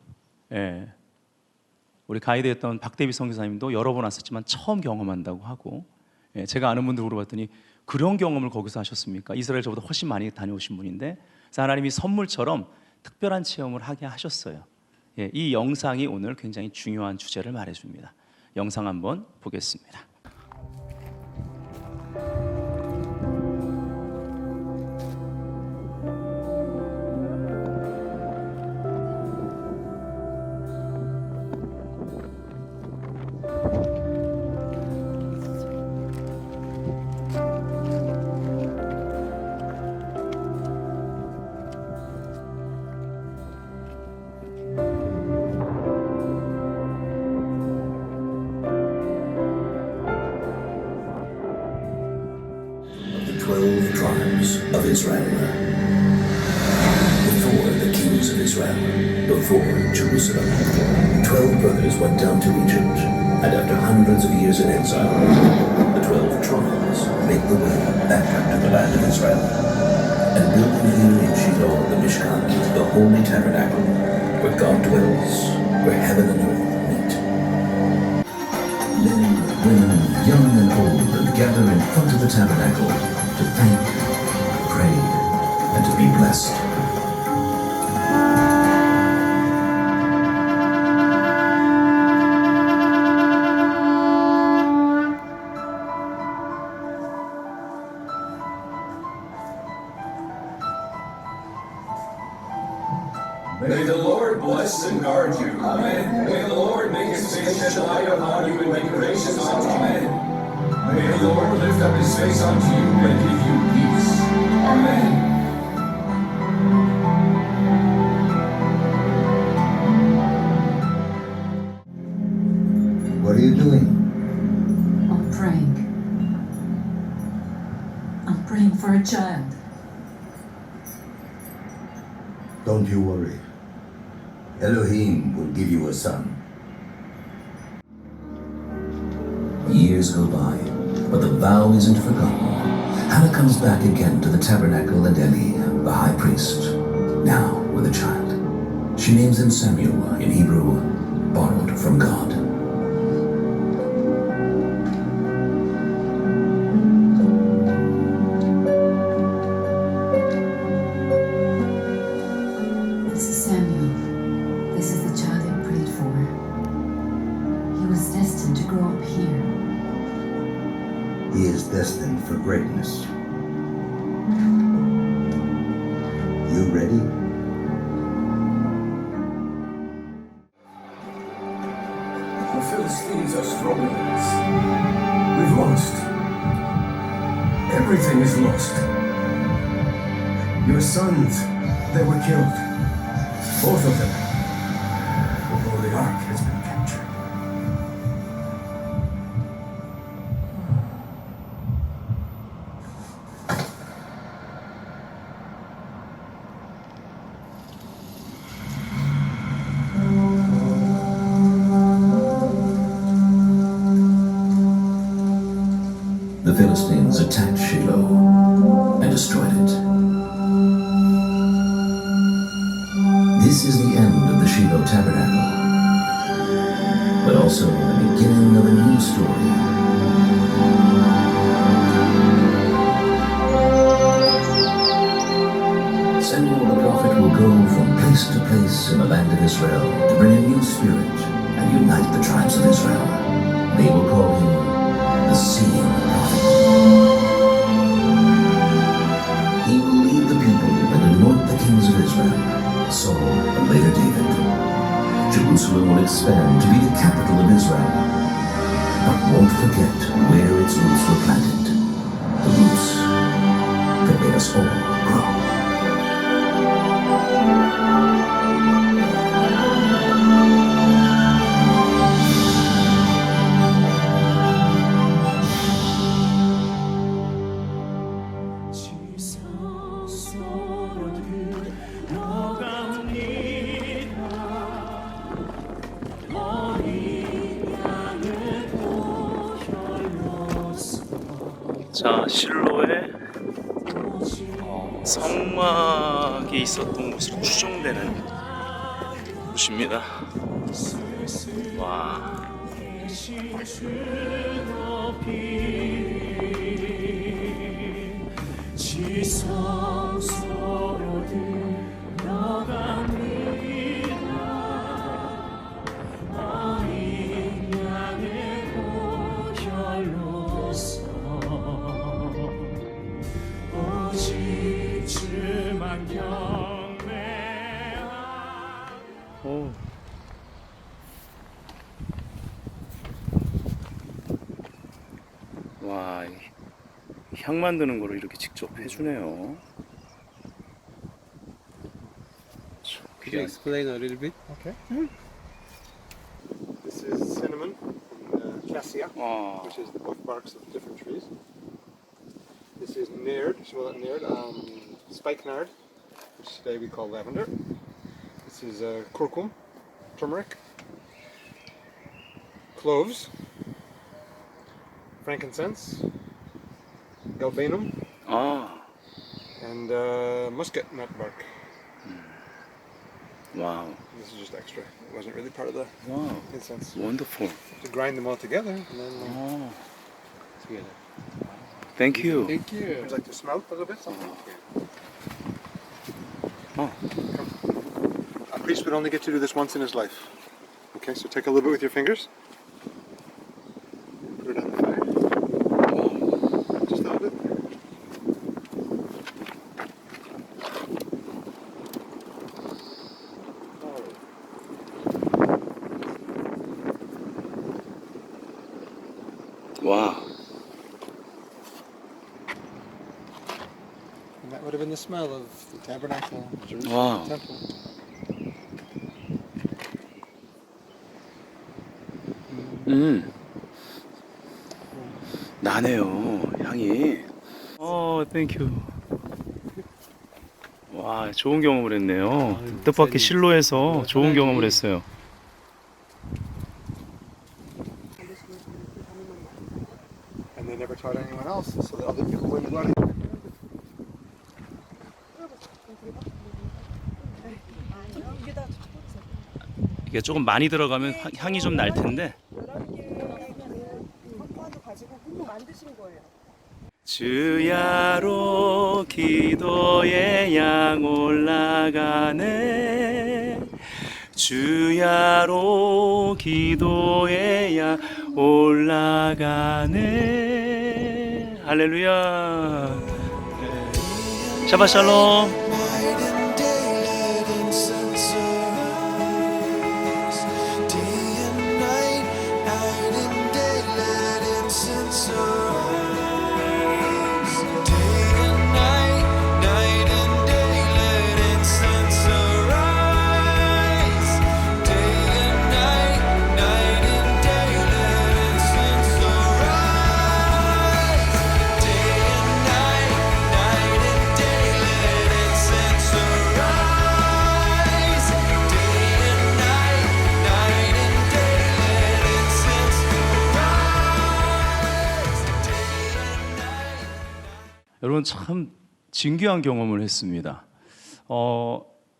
A: 우리 가이드였던 박대비 선교사님도 여러 번 왔었지만 처음 경험한다고 하고, 제가 아는 분들 물어봤더니 그런 경험을 거기서 하셨습니까? 이스라엘 저보다 훨씬 많이 다녀오신 분인데, 그래서 하나님이 선물처럼 특별한 체험을 하게 하셨어요. 이 영상이 오늘 굉장히 중요한 주제를 말해줍니다. 영상 한번 보겠습니다.
C: Of Israel. Before the kings of Israel, before Jerusalem, 12 brothers went down to Egypt, and after hundreds of years in exile, the 12 tribes made the way back up to the land of Israel. and building here in Shiloh the Mishkan, the holy tabernacle, where God dwells, where heaven and earth meet. Men, women, young and old gather in front of the tabernacle to thank, pray, and to be blessed.
D: May the Lord bless and guard you. Amen. May the Lord make his face shine upon you and be gracious unto you. Amen. May the Lord lift up his face unto you and give you peace. Amen.
C: What are you doing?
E: I'm praying. I'm praying for a child.
C: Don't you worry. Elohim will give you a son. Years go by, but the vow isn't forgotten. Hannah comes back again to the tabernacle and Eli, the high priest, now with a child. She names him Samuel, in Hebrew, borrowed from God.
E: This is Samuel. This is the child I prayed for. He was destined to grow up here.
C: He is destined for greatness. You ready?
D: The Philistines are stronger than us. We've lost. Everything is lost. Your sons, they were killed. Both of them. The Holy Ark has been captured.
C: The Philistines attacked Shiloh and destroyed it. This is the end of the Shiloh tabernacle, but also the beginning of a new story. Samuel the prophet will go from place to place in the land of Israel to bring a new spirit and unite the tribes of Israel. They will call him the Seeing Prophet. He will lead the people and anoint the kings of Israel, Saul and later David. Jerusalem will expand to be the capital of Israel, but won't forget where its roots were planted. The roots that made us all grow.
A: 자, 실로에 성막이 있었던 곳으로 추정되는 곳입니다. 와. 오. 와, 향 만드는 거를 이렇게 직접 해주네요.
F: Could you explain a little bit?
G: Okay. This is cinnamon from cassia,
A: 아,
G: which is the buff barks of different trees. This is nard, Charlotte nard, spikenard, which today we call lavender. This is curcum, turmeric, cloves, frankincense, galbanum,
A: 아,
G: and muscat nut bark.
F: Wow.
G: This is just extra. It wasn't really part of the
F: Wow.
G: incense.
F: Wonderful.
G: To grind them all together and then
F: Oh. Thank you.
G: would you like to smell a little bit?
F: Oh.
G: A priest would only get to do this once in his life. Okay, so take a little bit with your fingers. Put it on the fire. Just a little bit.
F: Wow.
G: And that would have been the smell of the tabernacle, Jerusalem
F: Wow.
G: temple.
F: 나네요, 향이. 땡큐. 와, 좋은 경험을 했네요. 뜻밖의 실로에서 좋은 경험을 했어요.
G: And they never taught anyone else, so that other people wouldn't learn.
A: 이게 조금 많이 들어가면 향이 좀 날 텐데. 주야로 기도의 양 올라가네. 주야로 기도의 양 올라가네. 할렐루야. 샤바 샬롬. 여러분 참 진귀한 경험을 했습니다.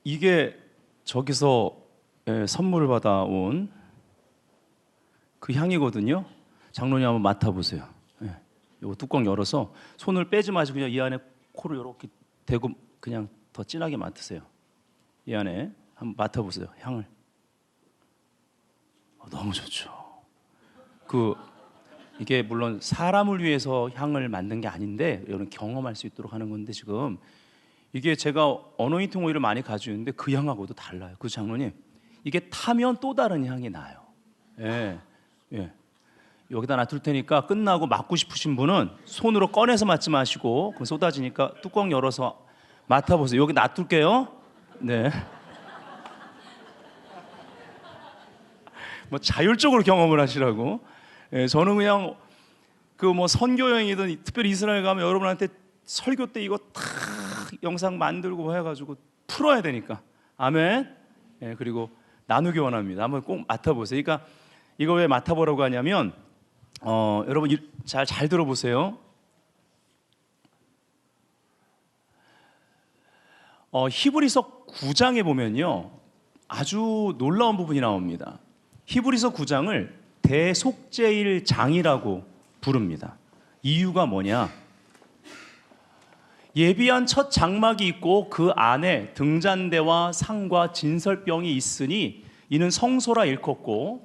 A: 이게 저기서 선물을 받아온 그 향이거든요. 장로님 한번 맡아보세요. 이거 뚜껑 열어서 손을 빼지 마시고 그냥 이 안에 코를 이렇게 대고 그냥 더 진하게 맡으세요. 이 안에 한번 맡아보세요. 향을. 너무 좋죠. 이게 물론 사람을 위해서 향을 만든 게 아닌데 여러분 경험할 수 있도록 하는 건데 지금 이게 제가 어노인팅 오일을 많이 가지고 있는데 그 향하고도 달라요. 그 장로님 이게 타면 또 다른 향이 나요. 예, 예. 여기다 놔둘 테니까 끝나고 맡고 싶으신 분은 손으로 꺼내서 맡지 마시고 그 쏟아지니까 뚜껑 열어서 맡아보세요. 여기 놔둘게요. 네. 뭐 자율적으로 경험을 하시라고. 예, 저는 그냥 그 뭐 선교 여행이든 특별히 이스라엘 가면 여러분한테 설교 때 이거 다 영상 만들고 해가지고 풀어야 되니까 아멘. 예, 그리고 나누기 원합니다. 한번 꼭 맡아보세요. 그러니까 이거 왜 맡아보라고 하냐면 여러분 잘 들어보세요. 히브리서 9장에 보면요 아주 놀라운 부분이 나옵니다. 히브리서 9장을 대속죄일 장이라고 부릅니다. 이유가 뭐냐? 예비한 첫 장막이 있고 그 안에 등잔대와 상과 진설병이 있으니 이는 성소라 일컫고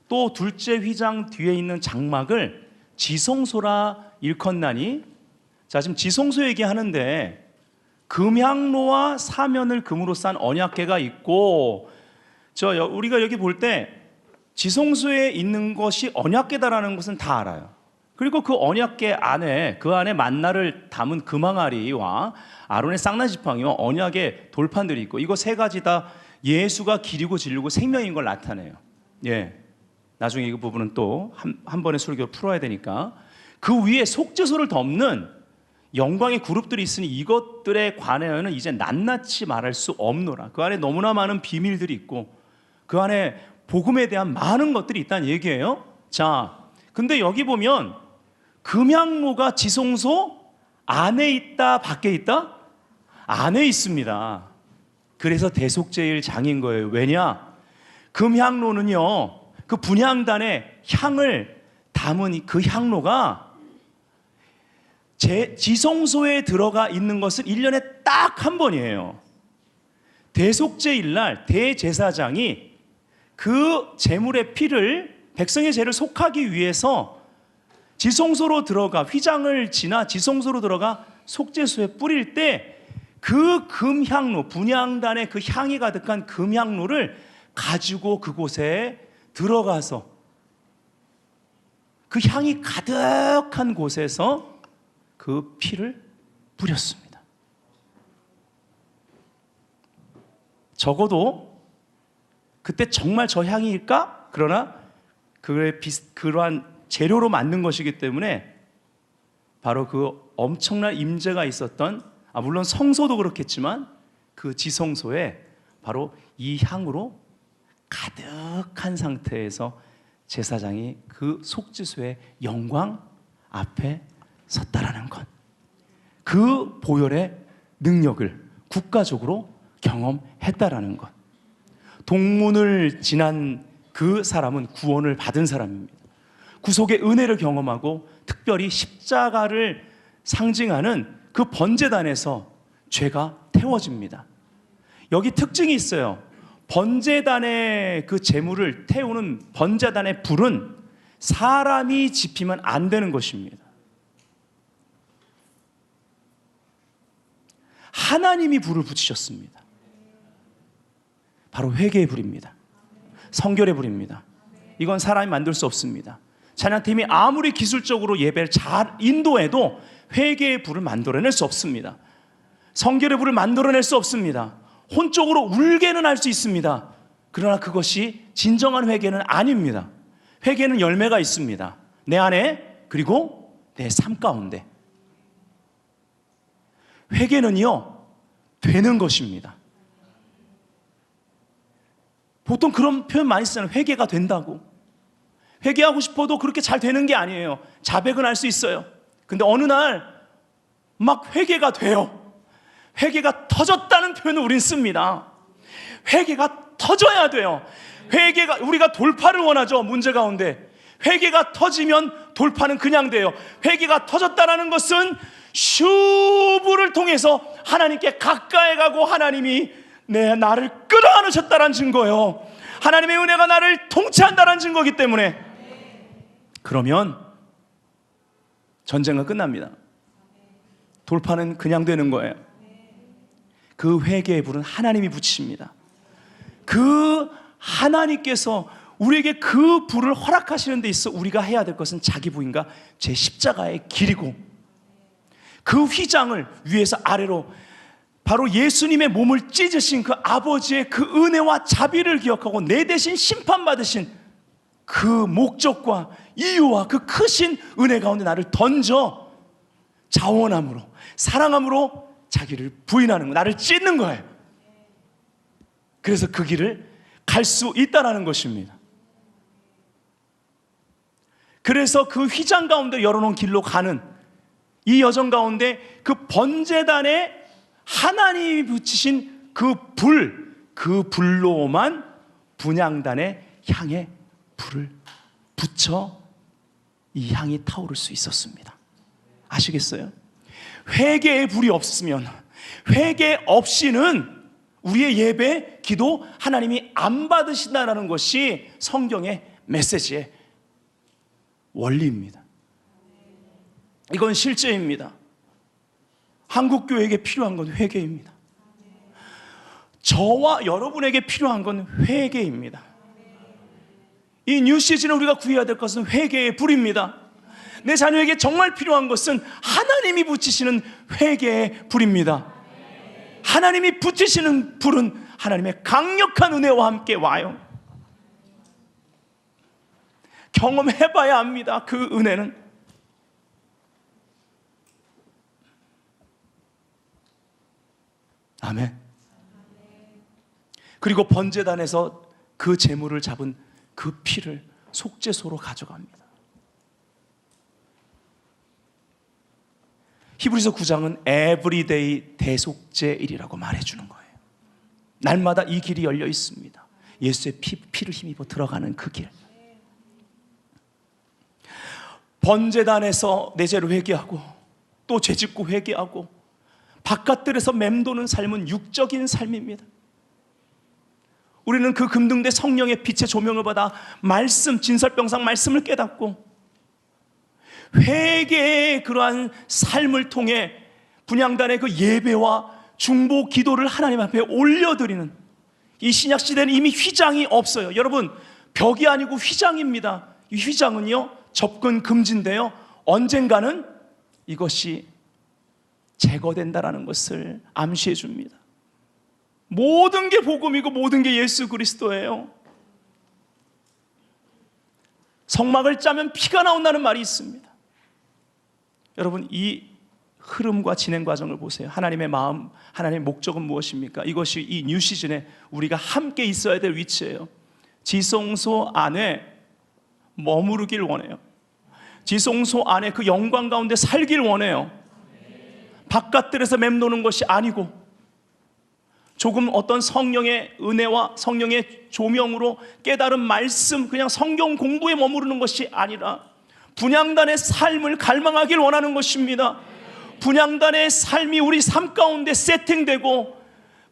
A: 또 둘째 휘장 뒤에 있는 장막을 지성소라 일컫나니. 자, 지금 지성소 얘기하는데 금향로와 사면을 금으로 싼 언약궤가 있고 우리가 여기 볼 때 지성소에 있는 것이 언약궤다라는 것은 다 알아요. 그리고 그 언약궤 안에 그 안에 만나를 담은 금항아리와 아론의 쌍나지팡이와 언약의 돌판들이 있고 이거 세 가지 다 예수가 길이고 진리고 생명인 걸 나타내요. 예. 나중에 이 부분은 또 한 번의 설교를 풀어야 되니까 그 위에 속죄소를 덮는 영광의 그룹들이 있으니 이것들에 관하여는 이제 낱낱이 말할 수 없노라. 그 안에 너무나 많은 비밀들이 있고 그 안에 복음에 대한 많은 것들이 있다는 얘기예요. 자, 근데 여기 보면 금향로가 지성소 안에 있다, 밖에 있다? 안에 있습니다. 그래서 대속제일 장인 거예요. 왜냐? 금향로는요, 그 분향단에 향을 담은 그 향로가 지성소에 들어가 있는 것은 1년에 딱 한 번이에요. 대속제일 날 대제사장이 그 제물의 피를 백성의 죄를 속하기 위해서 지성소로 들어가, 휘장을 지나 지성소로 들어가 속죄소에 뿌릴 때 그 금향로, 분향단의 그 향이 가득한 금향로를 가지고 그곳에 들어가서 그 향이 가득한 곳에서 그 피를 뿌렸습니다. 적어도 그때 정말 저 향이일까? 그러나 그러한 재료로 만든 것이기 때문에 바로 그 엄청난 임재가 있었던, 물론 성소도 그렇겠지만 그 지성소에 바로 이 향으로 가득한 상태에서 제사장이 그 속죄소의 영광 앞에 섰다라는 것, 그 보혈의 능력을 국가적으로 경험했다라는 것. 동문을 지난 그 사람은 구원을 받은 사람입니다. 구속의 은혜를 경험하고 특별히 십자가를 상징하는 그 번제단에서 죄가 태워집니다. 여기 특징이 있어요. 번제단의 그 제물을 태우는 번제단의 불은 사람이 지피면 안 되는 것입니다. 하나님이 불을 붙이셨습니다. 바로 회개의 불입니다. 성결의 불입니다. 이건 사람이 만들 수 없습니다. 찬양팀이 아무리 기술적으로 예배를 잘 인도해도 회개의 불을 만들어낼 수 없습니다. 성결의 불을 만들어낼 수 없습니다. 혼적으로 울게는 할 수 있습니다. 그러나 그것이 진정한 회개는 아닙니다. 회개는 열매가 있습니다. 내 안에, 그리고 내 삶 가운데. 회개는요, 되는 것입니다. 보통 그런 표현 많이 쓰잖아요. 회개가 된다고. 회개하고 싶어도 그렇게 잘 되는 게 아니에요. 자백은 할 수 있어요. 근데 어느 날 막 회개가 돼요. 회개가 터졌다는 표현을 우린 씁니다. 회개가 터져야 돼요. 회개가, 우리가 돌파를 원하죠. 문제 가운데 회개가 터지면 돌파는 그냥 돼요. 회개가 터졌다는 것은 슈브를 통해서 하나님께 가까이 가고 하나님이 나를 끌어안으셨다는 증거예요. 하나님의 은혜가 나를 통치한다는 증거이기 때문에, 그러면 전쟁은 끝납니다. 돌파는 그냥 되는 거예요. 그 회개의 불은 하나님이 붙이십니다. 그 하나님께서 우리에게 그 불을 허락하시는 데 있어 우리가 해야 될 것은 자기 부인과 제 십자가의 길이고, 그 휘장을 위에서 아래로 바로 예수님의 몸을 찢으신 그 아버지의 그 은혜와 자비를 기억하고 내 대신 심판받으신 그 목적과 이유와 그 크신 은혜 가운데 나를 던져 자원함으로, 사랑함으로 자기를 부인하는 거, 나를 찢는 거예요. 그래서 그 길을 갈 수 있다는 것입니다. 그래서 그 휘장 가운데 열어놓은 길로 가는 이 여정 가운데 그 번제단에 하나님이 붙이신 그 불로만 분향단의 향에 불을 붙여 이 향이 타오를 수 있었습니다. 아시겠어요? 회개의 불이 없으면, 회개 없이는 우리의 예배, 기도 하나님이 안 받으신다는 것이 성경의 메시지의 원리입니다. 이건 실제입니다. 한국교회에게 필요한 건 회개입니다. 저와 여러분에게 필요한 건 회개입니다. 이 뉴 시즌에 우리가 구해야 될 것은 회개의 불입니다. 내 자녀에게 정말 필요한 것은 하나님이 붙이시는 회개의 불입니다. 하나님이 붙이시는 불은 하나님의 강력한 은혜와 함께 와요. 경험해봐야 합니다. 그 은혜는. 아멘. 그리고 번제단에서 그 제물을 잡은 그 피를 속죄소로 가져갑니다. 히브리서 9장은 에브리데이 대속제일이라고 말해주는 거예요. 날마다 이 길이 열려 있습니다. 예수의 피를 힘입어 들어가는 그 길. 번제단에서 내 죄를 회개하고 또 죄짓고 회개하고 바깥들에서 맴도는 삶은 육적인 삶입니다. 우리는 그 금등대 성령의 빛의 조명을 받아 말씀, 진설병상 말씀을 깨닫고 회개의 그러한 삶을 통해 분향단의 그 예배와 중보 기도를 하나님 앞에 올려드리는, 이 신약 시대는 이미 휘장이 없어요. 여러분, 벽이 아니고 휘장입니다. 이 휘장은요 접근 금지인데요, 언젠가는 이것이 제거된다라는 것을 암시해 줍니다. 모든 게 복음이고 모든 게 예수 그리스도예요. 성막을 짜면 피가 나온다는 말이 있습니다. 여러분, 이 흐름과 진행 과정을 보세요. 하나님의 마음, 하나님의 목적은 무엇입니까? 이것이 이 뉴 시즌에 우리가 함께 있어야 될 위치예요. 지성소 안에 머무르길 원해요. 지성소 안에 그 영광 가운데 살길 원해요. 바깥들에서 맴도는 것이 아니고 조금 어떤 성령의 은혜와 성령의 조명으로 깨달은 말씀, 그냥 성경 공부에 머무르는 것이 아니라 분향단의 삶을 갈망하길 원하는 것입니다. 분향단의 삶이 우리 삶 가운데 세팅되고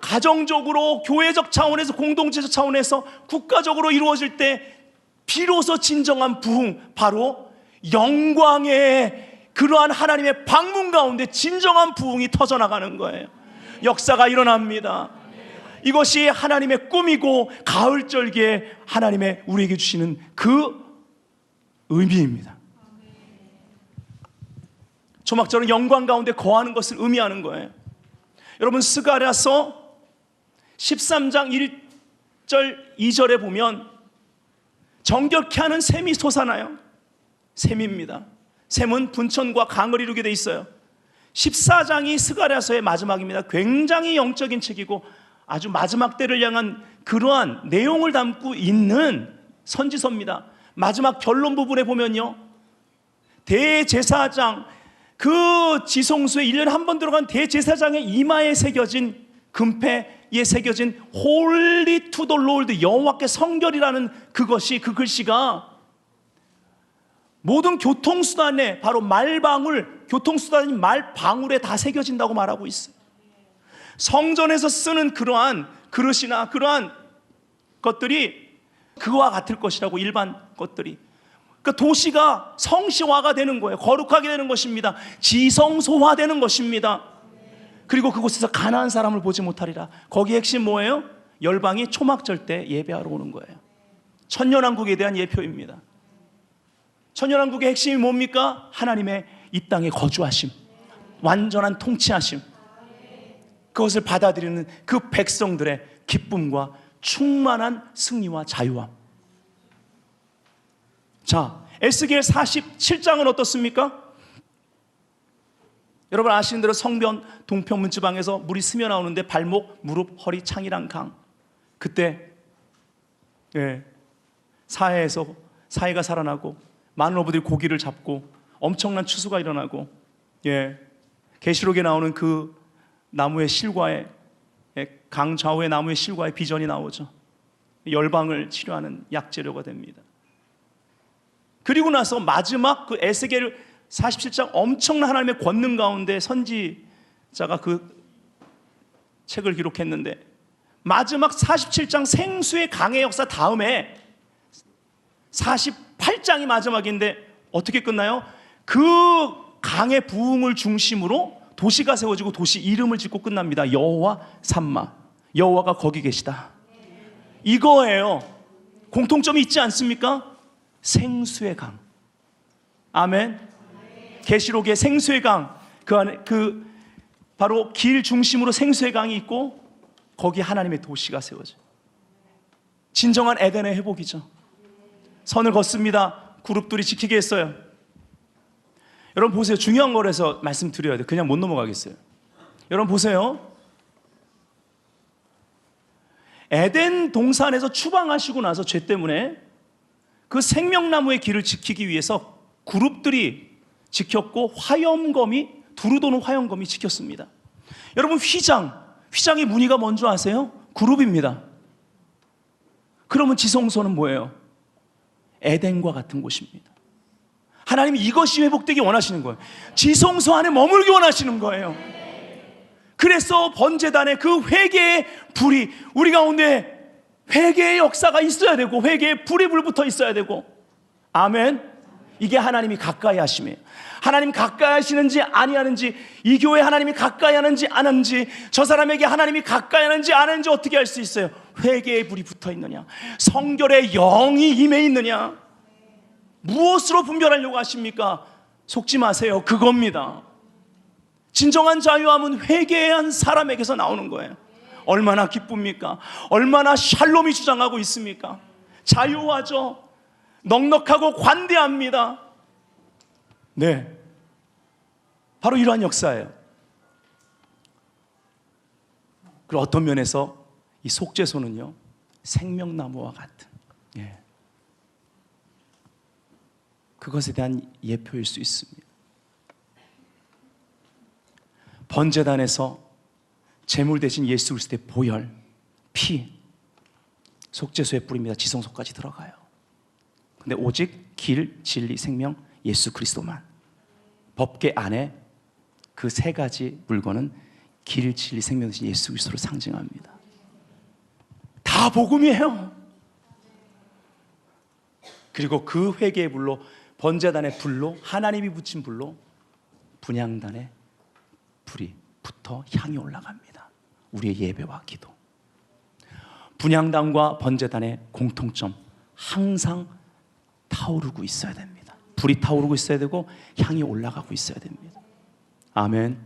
A: 가정적으로, 교회적 차원에서, 공동체적 차원에서, 국가적으로 이루어질 때 비로소 진정한 부흥, 바로 영광의 그러한 하나님의 방문 가운데 진정한 부흥이 터져나가는 거예요. 역사가 일어납니다. 이것이 하나님의 꿈이고 가을절기에 하나님의 우리에게 주시는 그 의미입니다. 초막절은 영광 가운데 거하는 것을 의미하는 거예요. 여러분, 스가랴서 13장 1절 2절에 보면 정결케 하는 샘이 솟아나요. 샘입니다. 샘은 분천과 강을 이루게 돼 있어요. 14장이 스가랴서의 마지막입니다. 굉장히 영적인 책이고 아주 마지막 때를 향한 그러한 내용을 담고 있는 선지서입니다. 마지막 결론 부분에 보면요, 대제사장, 그 지성소에 1년에 한 번 들어간 대제사장의 이마에 새겨진, 금패에 새겨진 Holy to the Lord, 여호와께 성결이라는 그것이, 그 글씨가 모든 교통수단에, 바로 말방울, 교통수단인 말방울에 다 새겨진다고 말하고 있어요. 성전에서 쓰는 그러한 그릇이나 그러한 것들이 그와 같을 것이라고, 일반 것들이. 그러니까 도시가 성시화가 되는 거예요. 거룩하게 되는 것입니다. 지성소화되는 것입니다. 그리고 그곳에서 가난한 사람을 보지 못하리라. 거기 핵심 뭐예요? 열방이 초막절 때 예배하러 오는 거예요. 천년왕국에 대한 예표입니다. 천년왕국의 핵심이 뭡니까? 하나님의 이 땅에 거주하심, 완전한 통치하심, 그것을 받아들이는 그 백성들의 기쁨과 충만한 승리와 자유함. 자, 에스겔 47장은 어떻습니까? 여러분 아시는 대로 성변 동편 문지방에서 물이 스며 나오는데 발목, 무릎, 허리, 창이랑 강. 그때 사해가 살아나고 많은 어부들이 고기를 잡고 엄청난 추수가 일어나고, 계시록에 나오는 그 나무의 실과에, 강 좌우의 나무의 실과의 비전이 나오죠. 열방을 치료하는 약재료가 됩니다. 그리고 나서 마지막 그 에스겔 47장 엄청난 하나님의 권능 가운데 선지자가 그 책을 기록했는데, 마지막 47장 생수의 강의 역사 다음에 48장이 마지막인데 어떻게 끝나요? 그 강의 부흥을 중심으로 도시가 세워지고 도시 이름을 짓고 끝납니다. 여호와 삼마, 여호와가 거기 계시다. 이거예요. 공통점이 있지 않습니까? 생수의 강. 아멘. 계시록의 생수의 강, 그 안에 그 바로 길 중심으로 생수의 강이 있고 거기 하나님의 도시가 세워져. 진정한 에덴의 회복이죠. 선을 걷습니다. 그룹들이 지키게 했어요. 여러분 보세요. 중요한 거라서 말씀드려야 돼요. 그냥 못 넘어가겠어요. 여러분 보세요. 에덴 동산에서 추방하시고 나서 죄 때문에 그 생명나무의 길을 지키기 위해서 그룹들이 지켰고 화염검이 두루도는 화영검이 지켰습니다. 여러분, 휘장의 무늬가 뭔지 아세요? 그룹입니다. 그러면 지성소는 뭐예요? 에덴과 같은 곳입니다. 하나님이 이것이 회복되기 원하시는 거예요. 지성소 안에 머물기 원하시는 거예요. 그래서 번제단의 그 회개의 불이 우리 가운데, 회개의 역사가 있어야 되고 회개의 불이 불붙어 있어야 되고, 아멘. 이게 하나님이 가까이 하심이에요. 하나님 가까이 하시는지 아니하는지, 이 교회 하나님이 가까이 하는지 안 하는지, 저 사람에게 하나님이 가까이 하는지 안 하는지 어떻게 알 수 있어요? 회개의 불이 붙어 있느냐, 성결의 영이 임해 있느냐. 무엇으로 분별하려고 하십니까? 속지 마세요. 그겁니다. 진정한 자유함은 회개한 사람에게서 나오는 거예요. 얼마나 기쁩니까? 얼마나 샬롬이 주장하고 있습니까? 자유하죠. 넉넉하고 관대합니다. 네, 바로 이러한 역사예요. 그리고 어떤 면에서 이 속죄소는요, 생명나무와 같은, 그것에 대한 예표일 수 있습니다. 번제단에서 제물 대신 예수 그리스도의 보혈, 피, 속죄소에 뿌립니다. 지성소까지 들어가요. 근데 오직 길, 진리, 생명, 예수 그리스도만. 법계 안에 그 세 가지 물건은 길, 진리, 생명 대신 예수 그리스도를 상징합니다. 다 복음이에요. 그리고 그 회개의 불로, 번제단의 불로, 하나님이 붙인 불로 분향단의 불이 붙어 향이 올라갑니다. 우리의 예배와 기도. 분향단과 번제단의 공통점, 항상 타오르고 있어야 됩니다. 불이 타오르고 있어야 되고 향이 올라가고 있어야 됩니다. 아멘.